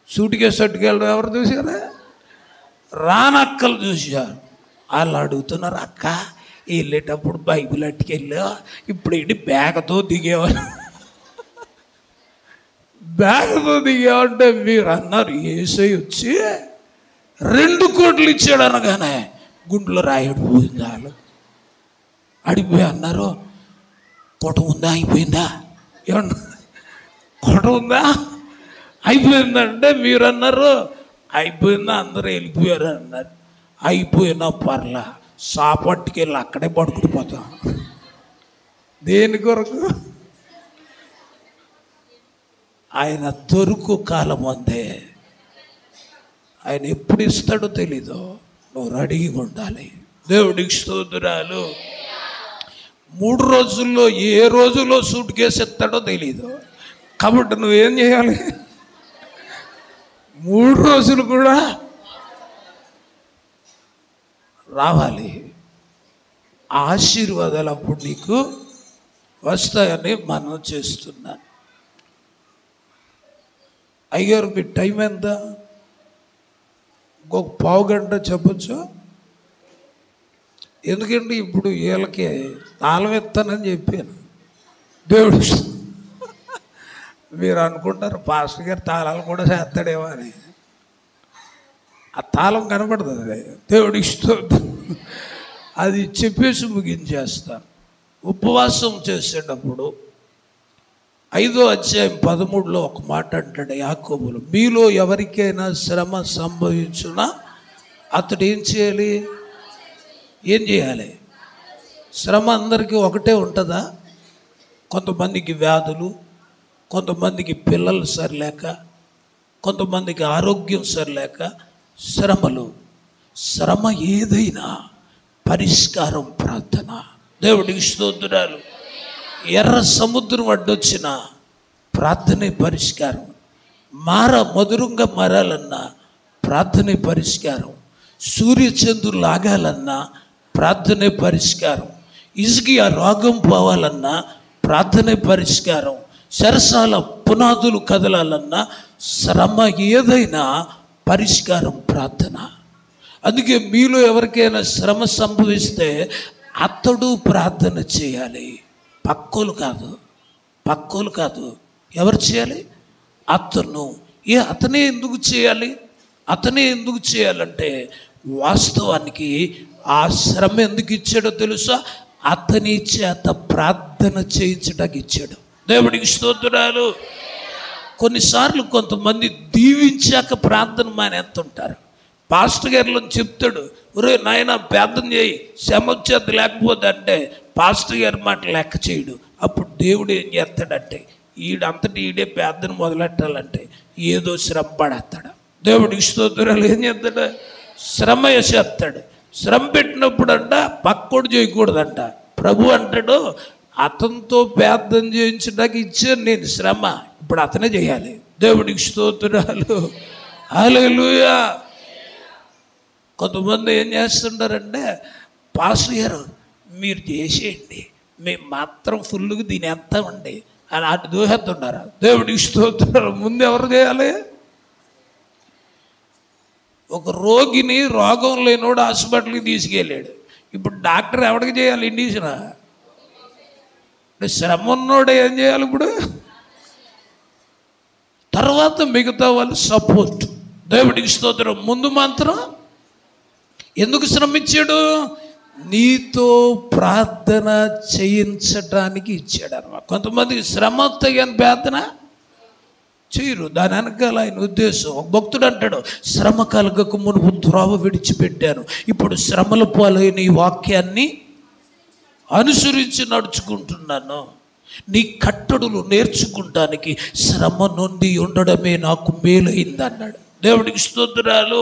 సూట్ కేసు పట్టుకెళ్ళడం ఎవరు చూశారు? రానక్కలు చూశారు. వాళ్ళు అడుగుతున్నారు, అక్క వెళ్ళేటప్పుడు బైబిల్ అట్టుకెళ్ళా, ఇప్పుడు ఏంటి బ్యాగ్తో దిగేవారు, బ్యాగ్తో దిగామంటే మీరు అన్నారు యేసయ్య వచ్చి 2 కోట్లు ఇచ్చాడు అనగానే గుండెలో రాయడిపోయింది. వాళ్ళు అడిగిపోయి అన్నారు, కోట ఉందా అయిపోయిందా, ఏమన్నా కోట ఉందా అయిపోయిందంటే మీరు అన్నారు అయిపోయిందా, అందరూ వెళ్ళిపోయారు అన్నారు. అయిపోయినా పర్లా, సాపట్టుకి వెళ్ళి అక్కడే పడుకుడిపోతాం. దేని కొరకు? ఆయన దొరుకు కాలం అందే. ఆయన ఎప్పుడు ఇస్తాడో తెలీదు, నువ్వు రెడీగా ఉండాలి. దేవుడికి స్తోత్రాలు. 3 రోజుల్లో ఏ రోజులో సూట్ కేసు ఎత్తాడో తెలీదు. కాబట్టి నువ్వేం చేయాలి? 3 రోజులు కూడా రావాలి. ఆశీర్వాదాలు అప్పుడు నీకు వస్తాయని మనం చేస్తున్నాను. అయ్యారు మీ టైం ఎంత? ఇంకొక 1/2 గంట చెప్పచ్చు. ఎందుకంటే ఇప్పుడు వీళ్ళకి తాళం ఎత్తానని చెప్పాను. దేవుడు మీరు అనుకుంటారు పాస్టర్ గారు తాళాలు కూడా చేస్తాడేమో అని. ఆ తాళం కనపడుతుంది. దేవుడి ఇష్టం. అది చెప్పేసి ముగించేస్తాను. ఉపవాసం చేసేటప్పుడు 5వ అధ్యాయం 13లో ఒక మాట అంటాడు యాకోబులు, మీలో ఎవరికైనా శ్రమ సంభవించునా అతడు ఏం చేయాలి? ఏం చేయాలి? శ్రమ అందరికీ ఒకటే ఉంటుందా? కొంతమందికి వ్యాధులు, కొంతమందికి పిల్లలు సరిలేక, కొంతమందికి ఆరోగ్యం సరిలేక శ్రమలు. శ్రమ ఏదైనా పరిష్కారం ప్రార్థన. దేవుడికి స్తోత్రాలు. ఎర్ర సముద్రం అడ్డొచ్చిన ప్రార్థనే పరిష్కారం. మధురంగా మారాలన్నా ప్రార్థనే పరిష్కారం. సూర్యచంద్రులు ఆగాలన్నా ప్రార్థనే పరిష్కారం. ఇసుకి ఆ రోగం పోవాలన్నా ప్రార్థనే పరిష్కారం. సరసాల పునాదులు కదలాలన్నా శ్రమ ఏదైనా పరిష్కారం ప్రార్థన. అందుకే మీలో ఎవరికైనా శ్రమ సంభవిస్తే అతడు ప్రార్థన చేయాలి, పక్కోలు కాదు. ఎవరు చేయాలి? అతను. అతనే ఎందుకు చేయాలంటే వాస్తవానికి ఆ శ్రమ ఎందుకు ఇచ్చాడో తెలుసా? అతని చేత ప్రార్థన చేయించడానికి ఇచ్చాడు. దేవుడికి స్తోత్రాలు. కొన్నిసార్లు కొంతమంది దీవించాక ప్రార్థన మానేస్తుంటారు. పాస్టర్ గారిలో చెప్తాడు, ఒరే నాయన ప్రార్థన చేయి, శ్రమ వచ్చేది లేకపోతే అంటే పాస్టర్ గారి మాట లెక్క చేయడు. అప్పుడు దేవుడు ఏం చేస్తాడంటే ఈడే ప్రార్థన మొదలెట్టాలంటే ఏదో శ్రమ పడేస్తాడు. దేవుడికి స్తోత్రాలు. ఏం చేస్తాడు? శ్రమ వేసేస్తాడు. శ్రమ పెట్టినప్పుడు పక్కోడు చేయకూడదంట. ప్రభు అంటాడు, అతనితో ప్రార్థన చేయించడానికి ఇచ్చాను నేను శ్రమ, ఇప్పుడు అతనే చేయాలి. దేవుడికి స్తోత్రాలు. హల్లెలూయా. కొంతమంది ఏం చేస్తుంటారంటే, పాస్టర్ గారు మీరు చేసేయండి, మేము మాత్రం ఫుల్గా తినేస్తామండి అని అటు దూహేస్తుంటారు. దేవుడికి స్తోత్రాలు. ముందు ఎవరు చేయాలి? ఒక రోగిని, రోగం లేనోడు హాస్పిటల్కి తీసుకెళ్ళాడు. ఇప్పుడు డాక్టర్ ఎవరికి చేయాలి? ఇండిషన్. శ్రమ ఉన్నోడు ఏం చేయాలి ఇప్పుడు? తర్వాత మిగతా వాళ్ళు సపోర్ట్. దేవుడికి స్తోత్రం. ముందు మాత్రం ఎందుకు శ్రమ ఇచ్చాడు? నీతో ప్రార్థన చేయించడానికి ఇచ్చాడు అన్నమాట. కొంతమందికి శ్రమ తగిన ప్రార్థన చేయరు. దాని వెనకాల ఆయన ఉద్దేశం. ఒక భక్తుడు అంటాడు, శ్రమ కలగక మునుపు త్రోవ విడిచిపెట్టాను, ఇప్పుడు శ్రమల పాలైన ఈ వాక్యాన్ని అనుసరించి నడుచుకుంటున్నాను. నీ కట్టడులు నేర్చుకుంటానికి శ్రమ నుండి ఉండడమే నాకు మేలైంది అన్నాడు. దేవుడికి స్తోత్రాలు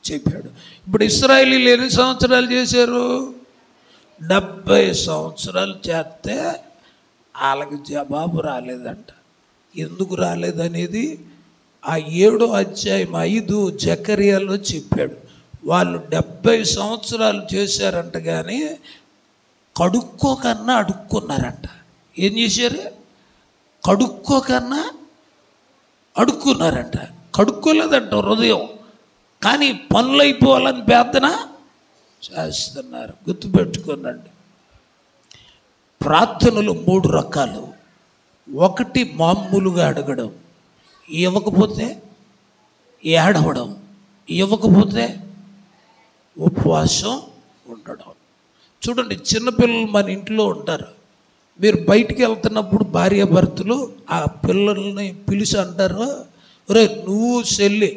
చెప్పాడు. ఇప్పుడు ఇశ్రాయేలీలు ఎన్ని సంవత్సరాలు చేశారు? 70 సంవత్సరాలు చేస్తే వాళ్ళకి జవాబు రాలేదంట. ఎందుకు రాలేదనేది ఆ 7వ అధ్యాయం 5 జకర్యాలో చెప్పాడు. వాళ్ళు 70 సంవత్సరాలు చేశారంట, కానీ కడుక్కోకన్నా అడుక్కున్నారంట. ఏం చేశారు? కడుక్కోకన్నా అడుక్కున్నారంట. కడుక్కోలేదంట హృదయం, కానీ పనులు అయిపోవాలని ప్రార్థన చేస్తున్నారు. గుర్తుపెట్టుకోనండి, ప్రార్థనలు 3 రకాలు. ఒకటి మామూలుగా అడగడం, ఇవ్వకపోతే ఏడవడం, ఇవ్వకపోతే ఉపవాసం ఉండడం. చూడండి, చిన్నపిల్లలు మన ఇంట్లో ఉంటారు. మీరు బయటికి వెళ్తున్నప్పుడు భార్యాభర్తలు ఆ పిల్లల్ని పిలిచి అంటారు, ఒరే నువ్వు చెల్లి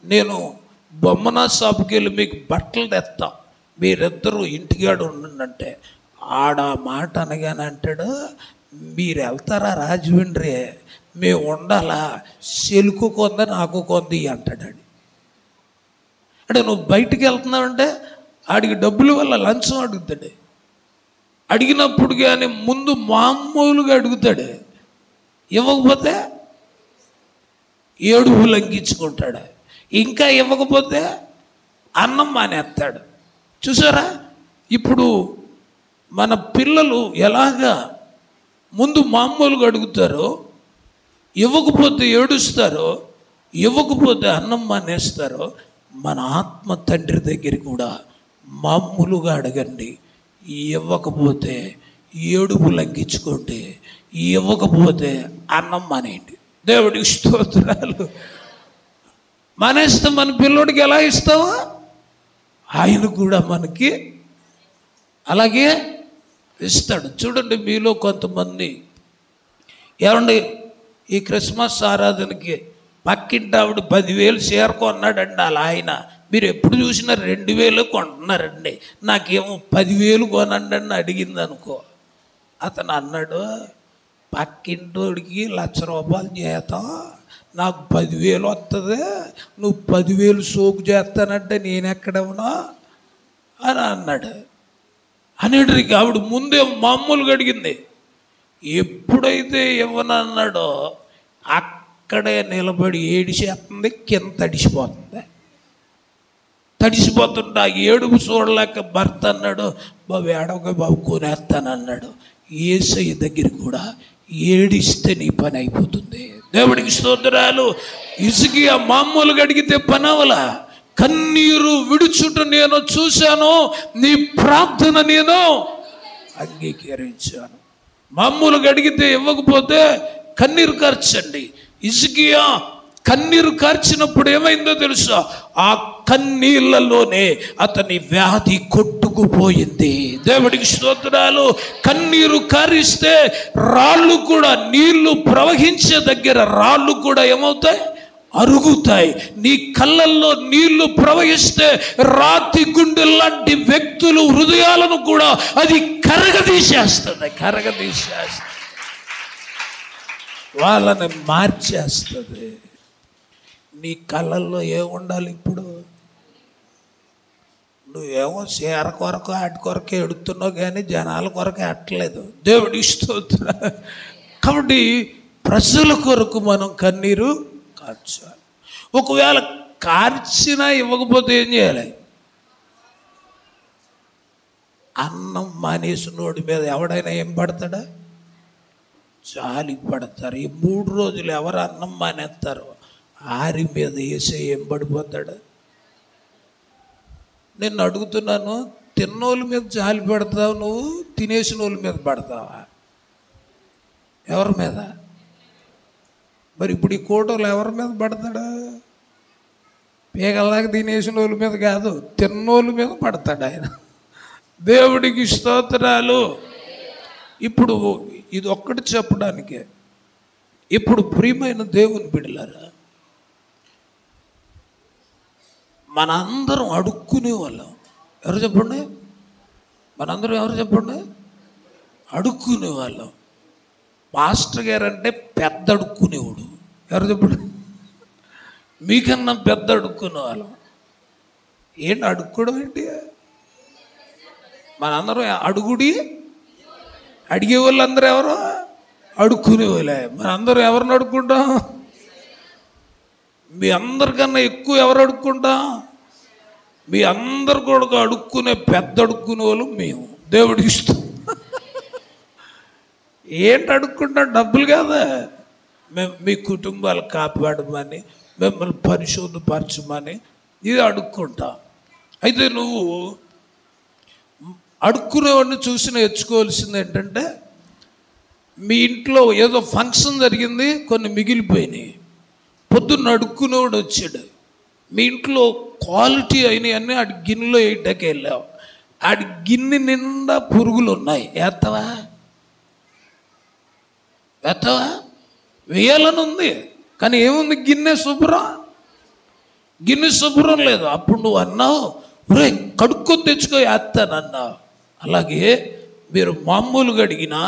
నేను బొమ్మనా షాపుకి వెళ్ళి మీకు బట్టలు తెస్తాం, మీరిద్దరూ ఇంటికాడ ఉండంటే ఆడ మాట అనగానే అంటాడు, మీరు వెళ్తారా రాజమండ్రి, మేము ఉండాలా, చెలుకు కొంద నాకు కొంది అంటాడు. అంటే నువ్వు బయటికి వెళ్తున్నావంటే ఆడికి డబ్బులు వల్ల లంచం అడుగుతాడు. అడిగినప్పుడు కానీ ముందు మామూలుగా అడుగుతాడు, ఇవ్వకపోతే ఏడుపు లంకించుకుంటాడు, ఇంకా ఇవ్వకపోతే అన్నం మానేస్తాడు. చూసారా? ఇప్పుడు మన పిల్లలు ఎలాగా ముందు మామూలుగా అడుగుతారో, ఇవ్వకపోతే ఏడుస్తారో, ఇవ్వకపోతే అన్నం మానేస్తారో, మన ఆత్మ తండ్రి దగ్గర కూడా మామూలుగా అడగండి, ఇవ్వకపోతే ఏడుపు లంకించుకోండి, ఇవ్వకపోతే అన్నం మానేయండి. దేవుడికి స్తోత్రాలు. మానేస్తాం, మన పిల్లోడికి ఎలా ఇస్తావా ఆయన కూడా మనకి అలాగే ఇస్తాడు. చూడండి, మీలో కొంతమంది ఏమండి ఈ క్రిస్మస్ ఆరాధనకి పక్కింటి ఆవిడ 10,000 చీర కొన్నాడండి అలా ఆయన, మీరు ఎప్పుడు చూసినా 2,000 కొంటున్నారండి, నాకేమో 10,000 కొనండి అని అడిగింది అనుకో. అతను అన్నాడు, పక్కింటోడికి ₹1,00,000 జీతం, నాకు 10,000 వస్తుంది, నువ్వు 10,000 సోకు చేస్తానంటే నేనెక్కడవునా అని అన్నాడు. అనేటికి ఆవిడ ముందే మామూలుగా అడిగింది. ఎప్పుడైతే ఇవ్వనన్నాడో అక్కడే నిలబడి ఏడిచేస్తుంది, కింద తడిసిపోతుంటే ఆ ఏడుపు చూడలేక భర్త అన్నాడు, బాబు ఏడవక బాబు కొనేస్తానన్నాడు. యేసయ్య దగ్గర కూడా ఏడిస్తే నీ పని అయిపోతుంది. దేవుడికి స్తోత్రాలు. హిజ్కియా మామూలుగా అడిగితే పని అవలా, కన్నీరు విడుచుట నేను చూశాను, నీ ప్రార్థన నేను అంగీకరించాను. మామూలుగా అడిగితే ఇవ్వకపోతే కన్నీరు కార్చండి. హిజ్కియా కన్నీరు కార్చినప్పుడు ఏమైందో తెలుసా? ఆ కన్నీళ్లలోనే అతని వ్యాధి కొట్టుకుపోయింది. దేవుడికి స్తోత్రాలు. కన్నీరు కారిస్తే రాళ్ళు కూడా, నీళ్లు ప్రవహించే దగ్గర రాళ్ళు కూడా ఏమవుతాయి? అరుగుతాయి. నీ కళ్ళల్లో నీళ్లు ప్రవహిస్తే రాతి గుండెల్లాంటి వ్యక్తులు హృదయాలను కూడా అది కరగదీసేస్తుంది, వాళ్ళని మార్చేస్తుంది. నీ కళ్ళల్లో ఏముండాలి? ఇప్పుడు నువ్వేమో చీర కొరకు ఆటి కొరకే ఎడుతున్నావు కానీ జనాల కొరకే అట్టలేదు. దేవుడి స్తోత్రం. కాబట్టి ప్రజల కొరకు మనం కన్నీరు కార్చాలి. ఒకవేళ కార్చినా ఇవ్వకపోతే ఏం చేయాలి? అన్నం మానేసినోడి మీద ఎవడైనా ఏం పడతాడా? జాలి పడతారు. ఈ 3 రోజులు ఎవరు అన్నం మానేస్తారు? ఆరి మీద వేసే ఏం పడిపోతాడు? నేను అడుగుతున్నాను, తిన్నోళ్ళ మీద జాలి పడతావు నువ్వు, తినేసిన వాళ్ళ మీద పడతావా? ఎవరి మీద? మరి ఇప్పుడు ఈ కోటలు ఎవరి మీద పడతాడు? పేగల్లాగా తినేసిన వాళ్ళ మీద కాదు, తిన్నోళ్ళ మీద పడతాడు ఆయన. దేవుడికి స్తోత్రాలు. ఇప్పుడు ఇది ఒక్కటి చెప్పడానికే. ఇప్పుడు ప్రియమైన దేవుని బిడ్డలారా, మనందరం అడుక్కునే వాళ్ళం. ఎవరు చెప్పండి? మనందరం ఎవరు చెప్పండి? అడుక్కునే వాళ్ళం. మాస్టర్ గారు అంటే పెద్ద అడుక్కునేవాడు. ఎవరు చెప్పండి? మీకన్నా పెద్ద అడుక్కునే వాళ్ళం. ఏంటి అడుక్కోవడం ఏంటి? మనందరం అడుగుడి అడిగే వాళ్ళందరూ ఎవరు? అడుక్కునే వాళ్ళే. మనందరం ఎవరిని అడుక్కుంటాం? మీ అందరికన్నా ఎక్కువ ఎవరు అడుక్కుంటాం? మీ అందరు కూడా అడుక్కునే పెద్ద అడుక్కునే వాళ్ళు మేము. దేవుడికి ఇష్టం. ఏంటి అడుక్కుంటాం? డబ్బులు కాదా? మేము మీ కుటుంబాలు కాపాడమని, మిమ్మల్ని పరిశోధపరచమని ఇది అడుక్కుంటాం. అయితే నువ్వు అడుక్కునేవాడిని చూసి నేర్చుకోవాల్సింది ఏంటంటే, మీ ఇంట్లో ఏదో ఫంక్షన్ జరిగింది, కొన్ని మిగిలిపోయినాయి. పొద్దున్న అడుక్కునేవాడు వచ్చాడు, మీ ఇంట్లో క్వాలిటీ అయినాయన్నీ ఆడి గిన్నెలో వేయటానికి వెళ్ళావు. ఆడి గిన్నె నిండా పురుగులు ఉన్నాయి. వేస్తావా? వేయాలని ఉంది, కానీ ఏముంది? గిన్నె శుభ్రం లేదు. అప్పుడు నువ్వు అన్నావు, రే కడుక్కొని తెచ్చుకో వేస్తానన్నావు. అలాగే మీరు మామూలుగా అడిగినా,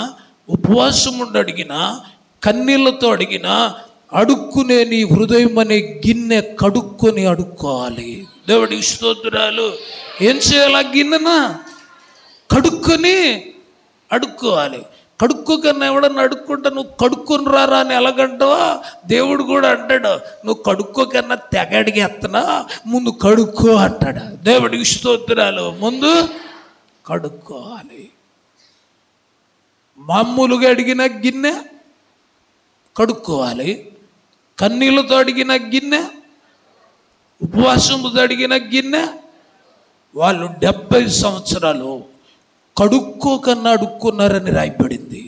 ఉపవాసం ఉండి అడిగినా, కన్నీళ్లతో అడిగినా, అడుక్కునే నీ హృదయం అనే గిన్నె కడుక్కొని అడుక్కోవాలి. దేవుడికి స్తోత్రాలు. ఏం చేయాలి? ఆ గిన్నెనా కడుక్కొని అడుక్కోవాలి. కడుక్కోకన్నా ఎవడన్నా అడుక్కుంటా నువ్వు కడుక్కొని రారా అని ఎలాగంటావా? దేవుడు కూడా అంటాడు, నువ్వు కడుక్కోకన్నా తెగ అడిగేస్తున్నా, ముందు కడుక్కో అంటాడు. దేవుడికి స్తోత్రాలు. ముందు కడుక్కోవాలి. మామూలుగా అడిగిన గిన్నె కడుక్కోవాలి, కన్నీళ్ళతో అడిగిన గిన్నె, ఉపవాసంతో అడిగిన గిన్నె. వాళ్ళు 70 సంవత్సరాలు కడుక్కోకన్నా అడుక్కున్నారని రాయబడింది.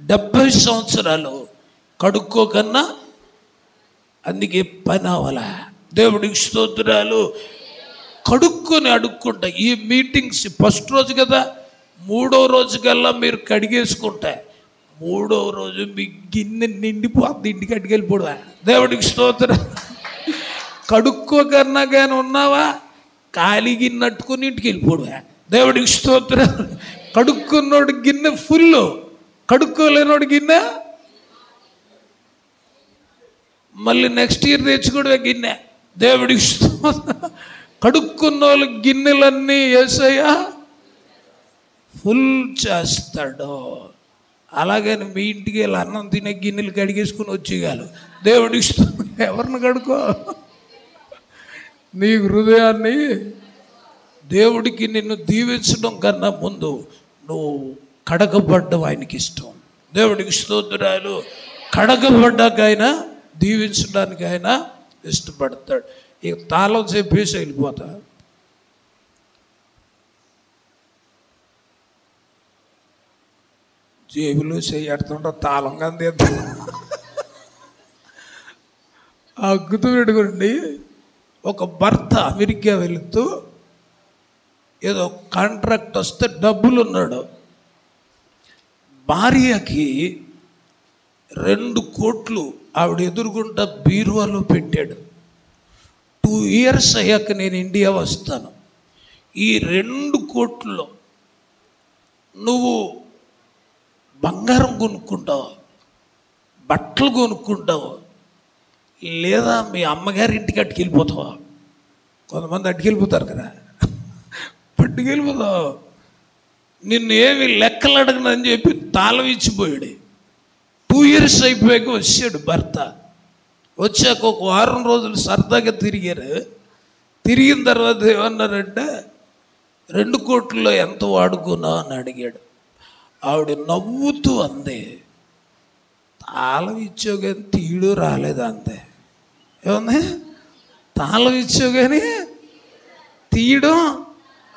70 సంవత్సరాలు కడుక్కోకన్నా, అందుకే పని అవలా. దేవుడికి స్తోత్రాలు. కడుక్కొని అడుక్కుంటా. ఈ మీటింగ్స్ ఫస్ట్ రోజు కదా, 3వ రోజు కల్లా మీరు కడిగేసుకుంటా, 3వ రోజు మీ గిన్నె నిండిపోద్ది, ఇంటికి అడిగెళ్ళిపోవా. దేవుడికి స్తోత్రం. కడుక్కోకన్నా కానీ ఉన్నావా, ఖాళీ గిన్నె అట్టుకుని ఇంటికి వెళ్ళిపోవా. దేవుడికి స్తోత్రం. కడుక్కున్నోడు గిన్నె ఫుల్, కడుక్కోలేనోడు గిన్నె మళ్ళీ నెక్స్ట్ ఇయర్ తెచ్చుకోవడమే గిన్నె. దేవుడికి స్తోత్రం. కడుక్కున్న వాళ్ళు గిన్నెలన్నీ యేసయ్య ఫుల్ చేస్తాడు. అలాగని మీ ఇంటికి వెళ్ళి అన్నం తినే గిన్నెలు కడిగేసుకుని వచ్చేయాలి. దేవుడికి స్తోత్రం. ఎవరిని కడుకో? నీ హృదయాన్ని దేవుడికి నిన్ను దీవించడం కన్నా ముందు నువ్వు కడగబడ్డం ఆయనకి ఇష్టం. దేవుడికి స్తోత్రాలు. కడగబడ్డాక ఆయన దీవించడానికి ఆయన ఇష్టపడతాడు. ఇక తాళం చెప్పేసి వెళ్ళిపోతా. జేబులో చేయడుతుంటా తాళం కానీ అగ్గుతూ పెట్టుకోండి. ఒక భర్త అమెరికా వెళుతూ ఏదో కాంట్రాక్ట్ వస్తే డబ్బులు ఉన్నాడు. భార్యకి 2 కోట్లు ఆవిడ ఎదురుగుంటా బీరువాలో పెట్టాడు. 2 years అయ్యాక నేను ఇండియా వస్తాను, ఈ 2 కోట్లలో నువ్వు బంగారం కొనుక్కుంటావు, బట్టలు కొనుక్కుంటావు, లేదా మీ అమ్మగారి ఇంటికి అట్టుకెళ్ళిపోతావా? కొంతమంది అట్టుకెళ్ళిపోతారు కదా, పట్టుకెళ్ళిపోతావు. నిన్ను ఏమి లెక్కలు అడగనని చెప్పి తాళం ఇచ్చిపోయాడు. 2 years అయిపోయాక వచ్చాడు భర్త. వచ్చాక ఒక 1 వారం రోజులు సరదాగా తిరిగారు. తిరిగిన తర్వాత ఏమన్నారంటే 2 కోట్లలో ఎంత వాడుకున్నావు అని అడిగాడు. ఆవిడ నవ్వుతూ అంది, తాళం ఇచ్చావు కానీ తీయడు రాలేదు అంతే. ఏముంది? తాళం ఇచ్చావు కానీ తీయడం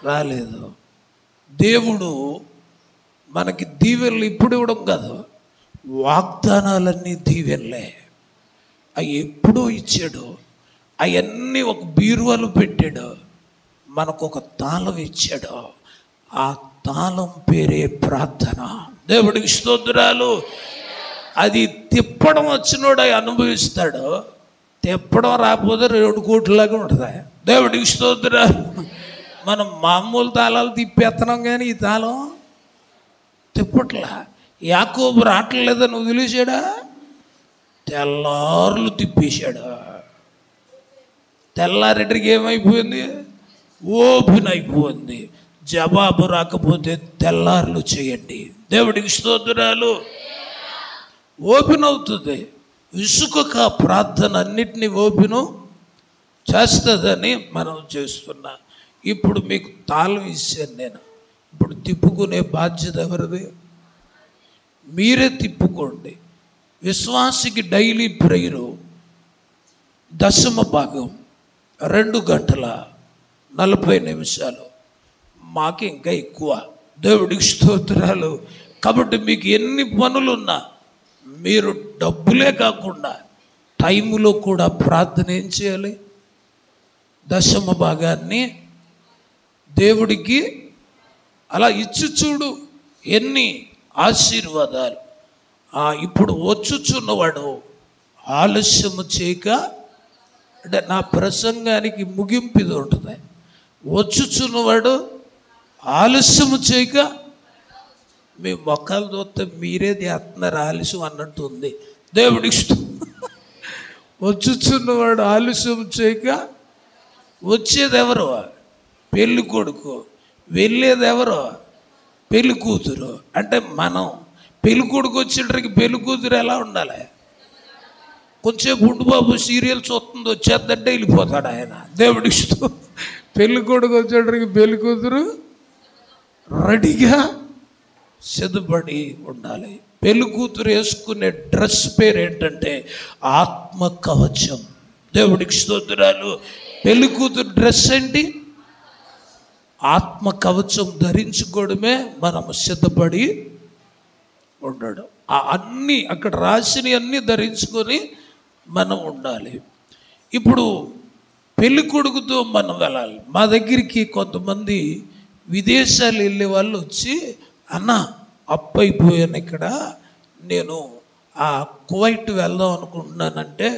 రాలేదు. దేవుడు మనకి దీవెనలు ఇప్పుడు ఇవ్వడం కాదు, వాగ్దానాలన్నీ దీవెనలే. అవి ఎప్పుడో ఇచ్చాడు, అవన్నీ ఒక బీరువాలో పెట్టాడు, మనకు ఒక తాళం ఇచ్చాడు. ఆ తాళం పేరే ప్రార్థన. దేవుడికి స్తోత్రాలు. అది తిప్పడం వచ్చినోడు అవి అనుభవిస్తాడు, తిప్పడం రాకపోతే 2 కోట్లలాగా ఉంటుంది. దేవుడికి స్తోత్రాలు. మనం మామూలు తాళాలు తిప్పేస్తున్నాం కానీ ఈ తాళం తిప్పట్లా. యాకోబు రావట్లేదని వదిలేశాడా? తెల్లారులు తిప్పేశాడు. తెల్లారెడ్డికి ఏమైపోయింది? ఓపెన్ అయిపోయింది. జవాబు రాకపోతే తెల్లారులు చేయండి. దేవుడికి స్తోత్రాలు. ఓపెన్ అవుతుంది. ఇసుక ప్రార్థన అన్నిటినీ ఓపెను చేస్తుందని మనం చేస్తున్నా. ఇప్పుడు మీకు తాళం ఇచ్చాను నేను, ఇప్పుడు తిప్పుకునే బాధ్యత ఎవరిది? మీరే తిప్పుకోండి. విశ్వాసికి డైలీ ప్రేయరు 10వ భాగం 2 గంటల 40 నిమిషాలు, మాకు ఇంకా ఎక్కువ. దేవుడికి స్తోత్రాలు. కాబట్టి మీకు ఎన్ని పనులున్నా మీరు డబ్బులే కాకుండా టైములో కూడా ప్రార్థన ఏం చేయాలి? 10వ భాగాన్ని దేవుడికి అలా ఇచ్చి చూడు, ఎన్ని ఆశీర్వాదాలు. ఇప్పుడు వచ్చుచున్నవాడు ఆలస్యము చేయక, అంటే నా ప్రసంగానికి ముగింపు ఇది ఉంటుంది. వచ్చుచున్నవాడు ఆలస్యము చేయక, మీ మొక్కలు చూస్తే మీరే చేస్తున్నారు ఆలస్యం అన్నట్టు ఉంది. దేవుడికి వచ్చుచున్నవాడు ఆలస్యం చేయక. వచ్చేది ఎవరు? పెళ్ళి కొడుకు. వెళ్ళేది ఎవరు? పెళ్ళి కూతురు. అంటే మనం పెళ్ళి కొడుకు వచ్చేటరికి పెళ్ళి కూతురు ఎలా ఉండాలి? కొంచెంసేపు ఉండు బాబు, సీరియల్ చూస్తుంది, వచ్చేద్దంటే వెళ్ళిపోతాడు ఆయన. దేవుడికి పెళ్ళి కొడుకు వచ్చేటరికి పెళ్ళి కూతురు రెడీగా సిద్ధపడి ఉండాలి. పెళ్ళి కూతురు వేసుకునే డ్రెస్ పేరు ఏంటంటే ఆత్మ కవచం. దేవుడికి స్తోత్రాలు. పెళ్ళి కూతురు డ్రెస్ ఏంటి? ఆత్మ కవచం ధరించుకోవడమే మనం సిద్ధపడి ఉండడం. అన్నీ అక్కడ రాసినవి అన్నీ ధరించుకొని మనం ఉండాలి. ఇప్పుడు పెళ్ళి కొడుకుతో మనం వెళ్ళాలి. మా దగ్గరికి కొంతమంది విదేశాలు వెళ్ళే వాళ్ళు వచ్చి, అన్న అప్పు అయిపోయాను, ఇక్కడ నేను కువైట్ వెళ్దాం అనుకుంటున్నానంటే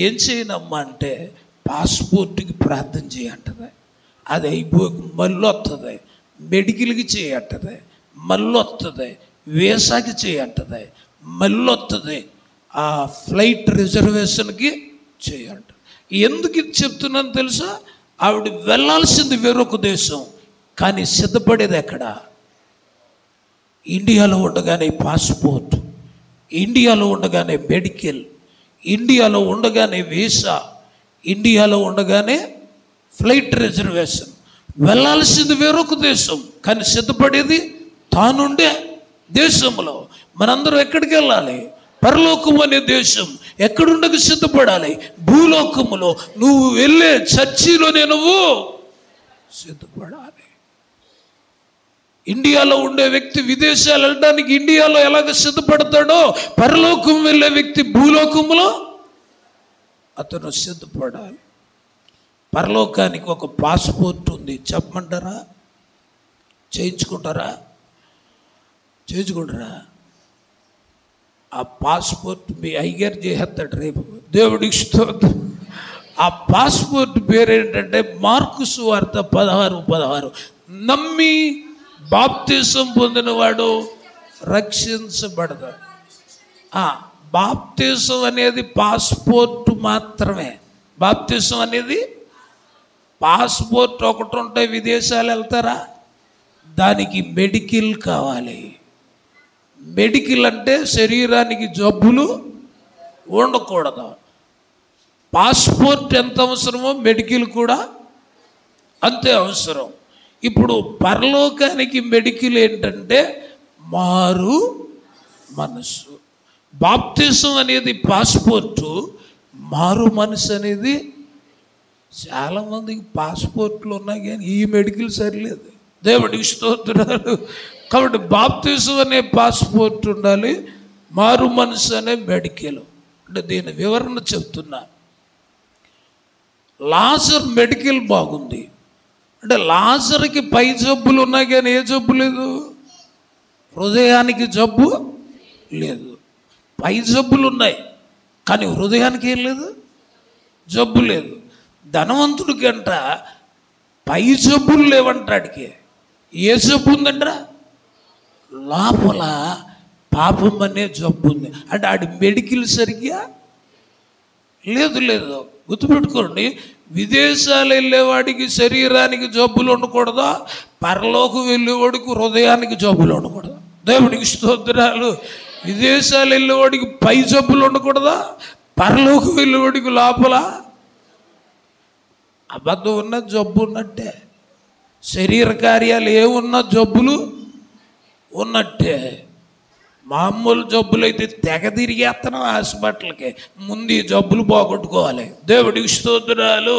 ఏం చేయనమ్మా అంటే పాస్పోర్ట్కి ప్రార్థన చేయంటది. అది అయిపోయి మళ్ళీ వస్తుంది, మెడికల్కి చేయంటది, మళ్ళీ వస్తుంది, వీసాకి చేయంటది, మళ్ళీ వస్తుంది, ఆ ఫ్లైట్ రిజర్వేషన్కి చేయంట. ఎందుకు ఇది చెప్తున్నాను తెలుసా? ఆవిడ వెళ్ళాల్సింది వేరొక దేశం, కానీ సిద్ధపడేది ఎక్కడ? ఇండియాలో ఉండగానే పాస్పోర్ట్, ఇండియాలో ఉండగానే మెడికల్, ఇండియాలో ఉండగానే వీసా, ఇండియాలో ఉండగానే ఫ్లైట్ రిజర్వేషన్. వెళ్ళాల్సింది వేరొక దేశం, కానీ సిద్ధపడేది తానుండే దేశంలో. మనందరం ఎక్కడికి వెళ్ళాలి? పరలోకము అనే దేశం ఎక్కడుండక సిద్ధపడాలి? భూలోకములో నువ్వు వెళ్ళే చర్చిలోనే నువ్వు సిద్ధపడాలి. ఇండియాలో ఉండే వ్యక్తి విదేశాలు వెళ్ళడానికి ఇండియాలో ఎలాగ సిద్ధపడతాడో, పరలోకం వెళ్ళే వ్యక్తి భూలోకములో అతను సిద్ధపడాలి. పరలోకానికి ఒక పాస్పోర్ట్ ఉంది, చెప్పమంటారా? చేయించుకుంటారా? ఆ పాస్పోర్ట్ మీ అయ్యగారు చేసేస్తాడు రేపు. దేవుడికి స్తోత్రం. ఆ పాస్పోర్ట్ పేరు ఏంటంటే మార్కు సువార్త 16:16. నమ్మి బాప్తిసం పొందినవాడు రక్షించబడతాడు. బాప్తిసం అనేది పాస్పోర్ట్ మాత్రమే. బాప్తిసం అనేది పాస్పోర్ట్ ఒకటి ఉంటే విదేశాలు వెళ్తారా? దానికి మెడికల్ కావాలి. మెడికల్ అంటే శరీరానికి జబ్బులు ఉండకూడదు. పాస్పోర్ట్ ఎంత అవసరమో మెడికల్ కూడా అంతే అవసరం. ఇప్పుడు పరలోకానికి మెడికల్ ఏంటంటే మారు మనసు. బాప్తిసం అనేది పాస్పోర్టు, మారు మనసు అనేది చాలామందికి పాస్పోర్ట్లు ఉన్నాయి కానీ ఈ మెడికల్ సరిలేదు. దేవుడికి స్తోత్రాలు. కాబట్టి బాప్తిసం అనే పాస్పోర్ట్ ఉండాలి, మారు మనసు అనే మెడికల్. అంటే దీని వివరణ చెప్తున్నా. లాజర్ మెడికల్ బాగుంది. అంటే లాజర్కి పై జబ్బులు ఉన్నాయి కానీ ఏ జబ్బు లేదు? హృదయానికి జబ్బు లేదు. పై జబ్బులు ఉన్నాయి కానీ హృదయానికి ఏం లేదు, జబ్బు లేదు. ధనవంతుడికి అంట పై జబ్బులు లేవంటాడికి. ఏ జబ్బు ఉందంటరా? లోపల పాపం అనే జబ్బు ఉంది. అంటే ఆడి మెడికల్ సరిగ్గా లేదు. గుర్తుపెట్టుకోండి, విదేశాలు వెళ్ళేవాడికి శరీరానికి జబ్బులు ఉండకూడదా? పరలోకం వెళ్ళేవాడికి హృదయానికి జబ్బులు ఉండకూడదు. దేవుడికి స్తోత్రాలు. విదేశాలు వెళ్ళేవాడికి పై జబ్బులు ఉండకూడదా? పరలోకం వెళ్ళేవాడికి లోపల అబద్ధం ఉన్న జబ్బు ఉన్నట్టే. శరీర కార్యాలు ఏమున్నా జబ్బులు ఉన్నట్టే. మామూలు జబ్బులు అయితే తెగ తిరిగేస్తున్నాం హాస్పిటల్కి. ముందు ఈ జబ్బులు పోగొట్టుకోవాలి. దేవుడికి స్తోత్రాలు.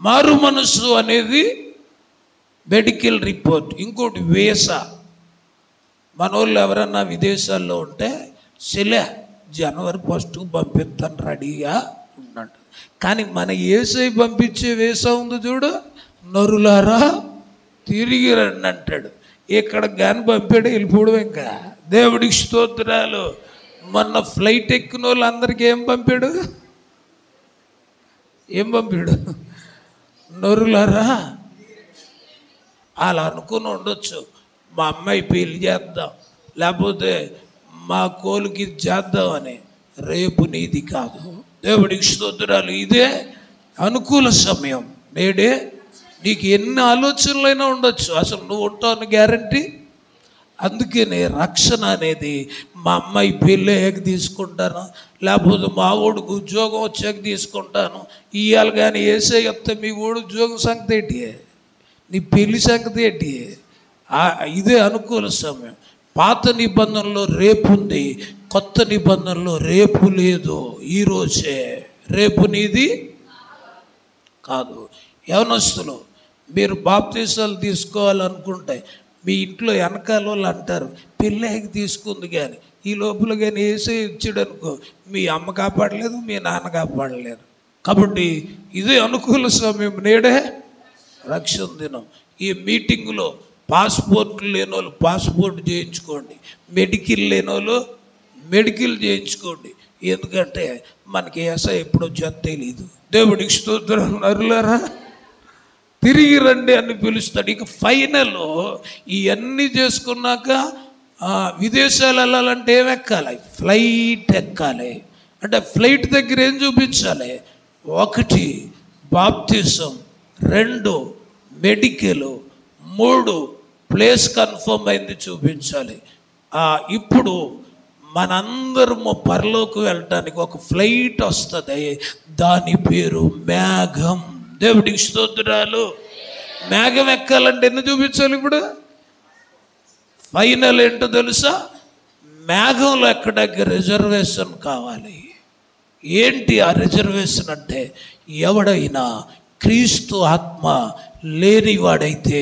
మారు మనసు అనేది మెడికల్ రిపోర్ట్. ఇంకోటి వీసా. మన వాళ్ళు ఎవరన్నా విదేశాల్లో ఉంటే జనవరి 1 పంపిస్తాను రెడీగా ఉన్నాడు. కానీ మన యేసయ్య పంపించే వీసా ఉంది చూడు, నరులారా తిరిగి రండి అంటాడు. ఇక్కడ గాని పంపాడు, వెళ్ళిపోవడం. ఇంకా దేవుడికి స్తోత్రాలు. మొన్న ఫ్లైట్ ఎక్కిన వాళ్ళందరికీ ఏం పంపాడు? నరులారా. అలా అనుకుని ఉండొచ్చు, మా అమ్మాయి పెళ్లి చేద్దాం, లేకపోతే మా కోలుకి చేద్దామని. రేపు నీది కాదు. దేవుడికి స్తోత్రాలు. ఇదే అనుకూల సమయం. నేడే నీకు ఎన్ని ఆలోచనలైనా ఉండొచ్చు, అసలు నువ్వు ఉంటావు గ్యారంటీ. అందుకనే రక్షణ అనేది మా అమ్మాయి పెళ్ళి అయ్యాక తీసుకుంటాను, లేకపోతే మా ఊడికి ఉద్యోగం వచ్చాక తీసుకుంటాను. ఇవాళ కానీ వేసే చెప్తే మీ ఊడు ఉద్యోగం సంగతి ఏంటి, నీ పెళ్లి సంగతి ఏంటి? ఇదే అనుకూల సమయం. పాత నిబంధనలో రేపు ఉంది, కొత్త నిబంధనలో రేపు లేదు. ఈరోజే. రేపు నీది కాదు. యవనస్తులు, మీరు బాప్తీసాలు తీసుకోవాలనుకుంటే మీ ఇంట్లో వెనకాల వాళ్ళు అంటారు పెళ్ళికి తీసుకుంది కానీ ఈ లోపల కానీ వేసే ఇచ్చాడు అనుకో, మీ అమ్మ కాపాడలేదు, మీ నాన్న కాపాడలేదు. కాబట్టి ఇదే అనుకూల సమయం. నేడే రక్షణ దినం. ఈ మీటింగులో పాస్పోర్ట్ లేని వాళ్ళు పాస్పోర్ట్ చేయించుకోండి, మెడికల్ లేని వాళ్ళు మెడికల్ చేయించుకోండి. ఎందుకంటే మనకి ఏసై ఎప్పుడో వచ్చేది తెలీదు. దేవుడికి స్తోత్రం. నరులారా తిరిగి రండి అని పిలుస్తాడు. ఇక ఫైనల్ ఇవన్నీ చేసుకున్నాక విదేశాలు వెళ్ళాలంటే ఏం ఎక్కాలి? ఫ్లైట్ ఎక్కాలి. అంటే ఫ్లైట్ దగ్గర ఏం చూపించాలి? 1 బాప్తిసం, 2 మెడికల్, 3 ప్లేస్ కన్ఫర్మ్ అయింది చూపించాలి. ఇప్పుడు మనందరము పరలోకి వెళ్ళటానికి ఒక ఫ్లైట్ వస్తుంది, దాని పేరు మేఘం. దేవుడికి స్తోత్రాలు. మేఘం ఎక్కాలంటే ఎన్ని చూపించాలి? ఇప్పుడు ఫైనల్ ఏంటో తెలుసా? మేఘంలో ఎక్కడానికి రిజర్వేషన్ కావాలి. ఏంటి ఆ రిజర్వేషన్ అంటే, ఎవడైనా క్రీస్తు ఆత్మ లేనివాడైతే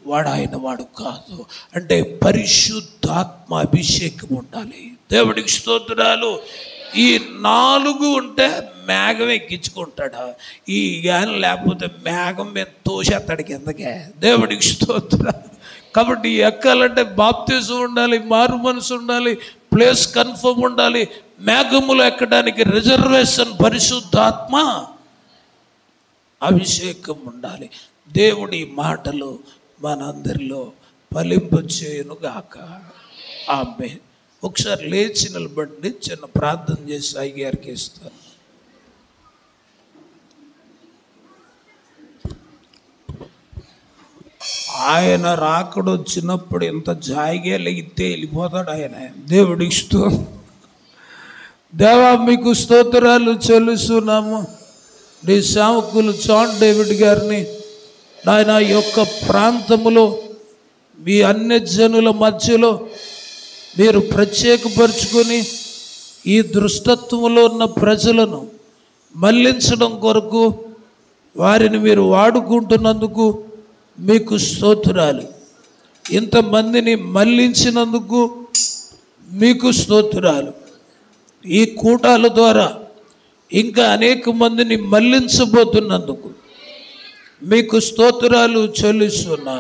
వాడు ఆయన వాడు కాదు. అంటే పరిశుద్ధాత్మ అభిషేకం ఉండాలి. దేవుడికి స్తోత్రాలు. ఈ 4 ఉంటే మేఘం ఎక్కించుకుంటాడు. ఈ గాని లేకపోతే మేఘం మీద తోసేస్తాడు కిందకే. దేవుడికి స్తోత్రాలు. కాబట్టి ఎక్కాలంటే బాప్తిజం ఉండాలి, మారు మనసు ఉండాలి, ప్లేస్ కన్ఫర్మ్ ఉండాలి. మేఘములు ఎక్కడానికి రిజర్వేషన్ పరిశుద్ధాత్మ అభిషేకం ఉండాలి. దేవుడి మాటలు మనందరిలో ఫలింప చేయనుగాక. ఆమేన్. ఒకసారి లేచి నిలబడి చిన్న ప్రార్థన చేసి అయ్యగారికి ఇస్తాను. ఆయన రాకడ వచ్చినప్పుడు ఎంత జాయిగా లెగితే వెళ్ళిపోతాడు ఆయన. దేవుడికి స్తోత్రం. దేవా మీకు స్తోత్రాలు చెల్లిస్తున్నాము. నీ సేవకులు జాన్ డేవిడ్ గారిని ఆయన యొక్క ప్రాంతములో మీ అన్యజనుల మధ్యలో మీరు ప్రత్యేకపరుచుకొని ఈ దుష్టత్వంలో ఉన్న ప్రజలను మళ్లించడం కొరకు వారిని మీరు వాడుకుంటున్నందుకు మీకు స్తోత్రాలు. ఇంతమందిని మళ్లించినందుకు మీకు స్తోత్రాలు. ఈ కూటాల ద్వారా ఇంకా అనేక మందిని మళ్లించబోతున్నందుకు మీకు స్తోత్రాలు చెల్లిస్తున్నా.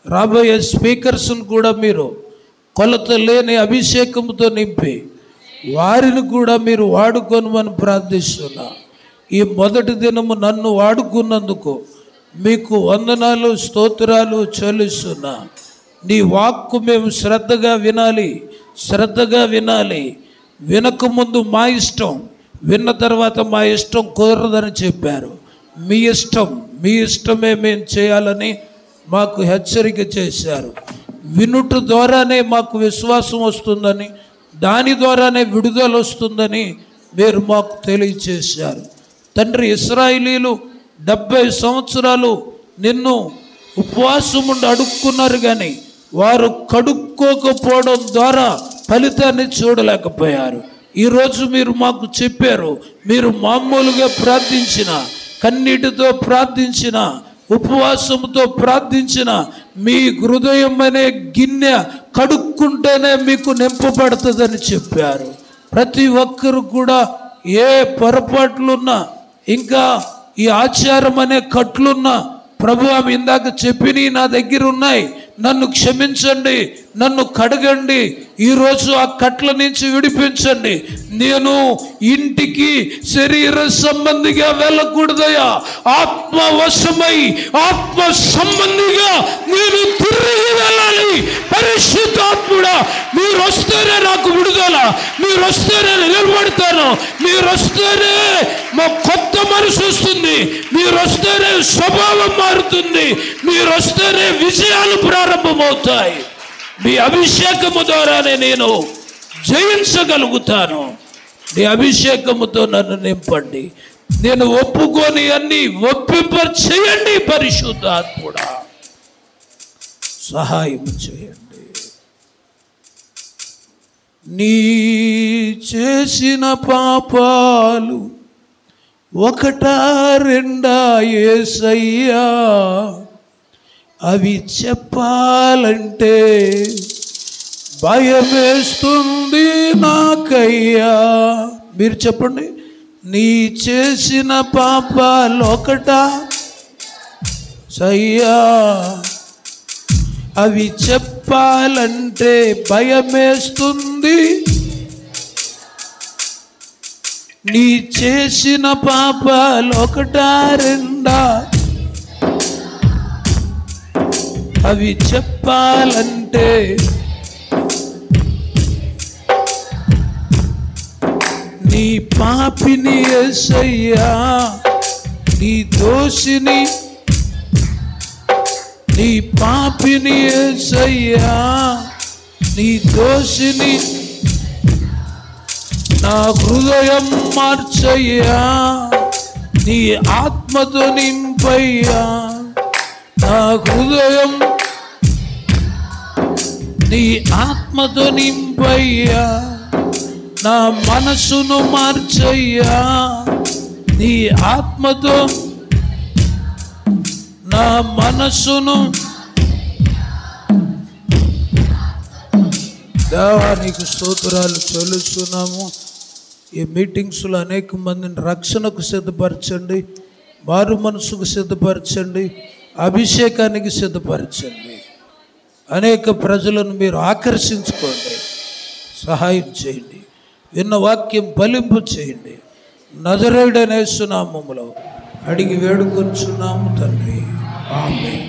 రాబోయే స్పీకర్స్ను కూడా మీరు కొలత లేని అభిషేకంతో నింపి వారిని కూడా మీరు వాడుకొనమని ప్రార్థిస్తున్నా. ఈ మొదటి దినము నన్ను వాడుకున్నందుకు మీకు వందనాలు, స్తోత్రాలు చెల్లిస్తున్నా. నీ వాక్కు మేము శ్రద్ధగా వినాలి. వినకముందు మా ఇష్టం, విన్న తర్వాత మా ఇష్టం కుదరదని చెప్పారు. మీ ఇష్టమే మేము చేయాలని మాకు హెచ్చరిక చేశారు. వినుట ద్వారానే మాకు విశ్వాసం వస్తుందని, దాని ద్వారానే విడుదల వస్తుందని మీరు మాకు తెలియచేశారు. తండ్రి, ఇశ్రాయేలీలు 70 సంవత్సరాలు నిన్ను ఉపవాసం ఉండి అడుక్కున్నారు, కానీ వారు కడుక్కోకపోవడం ద్వారా ఫలితాన్ని చూడలేకపోయారు. ఈరోజు మీరు మాకు చెప్పారు, మీరు మామూలుగా ప్రార్థించిన, కన్నీటితో ప్రార్థించిన, ఉపవాసంతో ప్రార్థించిన మీ హృదయం అనే గిన్నె కడుక్కుంటేనే మీకు నింపబడుతుందని చెప్పారు. ప్రతి ఒక్కరు కూడా ఏ పొరపాట్లున్నా, ఇంకా ఈ ఆచారం అనే కట్లున్నా, ప్రభు ఆమె ఇందాక చెప్పిని నా దగ్గర ఉన్నాయి, నన్ను క్షమించండి, నన్ను కడగండి, ఈరోజు ఆ కట్ల నుంచి విడిపించండి. నేను ఇంటికి శరీర సంబంధిగా వెళ్ళకూడదయా, ఆత్మవశమై ఆత్మ సంబంధిగా నేను తిరిగి వెళ్ళాలి. పరిశుద్ధాత్ముడా, మీరు వస్తేనే నాకు విడుదల, మీరు వస్తేనే నిలబడతాను, మీరు వస్తేనే మా కొత్త మనసు వస్తుంది, మీరు వస్తేనే స్వభావం మారుతుంది, మీరు వస్తేనే విజయాలు ప్రారంభమవుతాయి. మీ అభిషేకము ద్వారానే నేను జయించగలుగుతాను. నీ అభిషేకముతో నన్ను నింపండి. నేను ఒప్పుకొని అన్ని ఒప్పింప చేయండి. పరిశుద్ధాత్ముడా, సహాయం చేయండి. నీ చేసిన పాపాలు 1 2 యేసయ్యా, అవి చెప్పాలంటే భయమేస్తుంది నాకయ్యా. మీరు చెప్పండి, నీ చేసిన పాపాలు 1 సయ్యా, అవి చెప్పాలంటే భయమేస్తుంది. నీ చేసిన పాపాలు 1 2 అవి చెప్పాలంటే నీ పాపిని యేసయ్యా, నీ దోషిని, నీ పాపిని యేసయ్యా, నీ దోషిని, నా హృదయం మార్చయ్యా, నీ ఆత్మతో నింపయ్యా, నా హృదయం నీ ఆత్మతో నింపయ్యా, నా మనసును మార్చయ్యా. నీ ఆత్మతో నా మనసును. దేవానికి స్తోత్రాలు చెల్లిస్తున్నాము. ఈ మీటింగ్స్లో అనేక మందిని రక్షణకు సిద్ధపరచండి, మారు మనసుకు సిద్ధపరచండి, అభిషేకానికి సిద్ధపరచండి. అనేక ప్రజలను మీరు ఆకర్షించుకోండి, సహాయం చేయండి. విన్న వాక్యం ఫలింపు చేయండి. నజరేయుడైన యేసు నామములో అడిగి వేడుకొనుచున్నాము తండ్రి, ఆమేన్.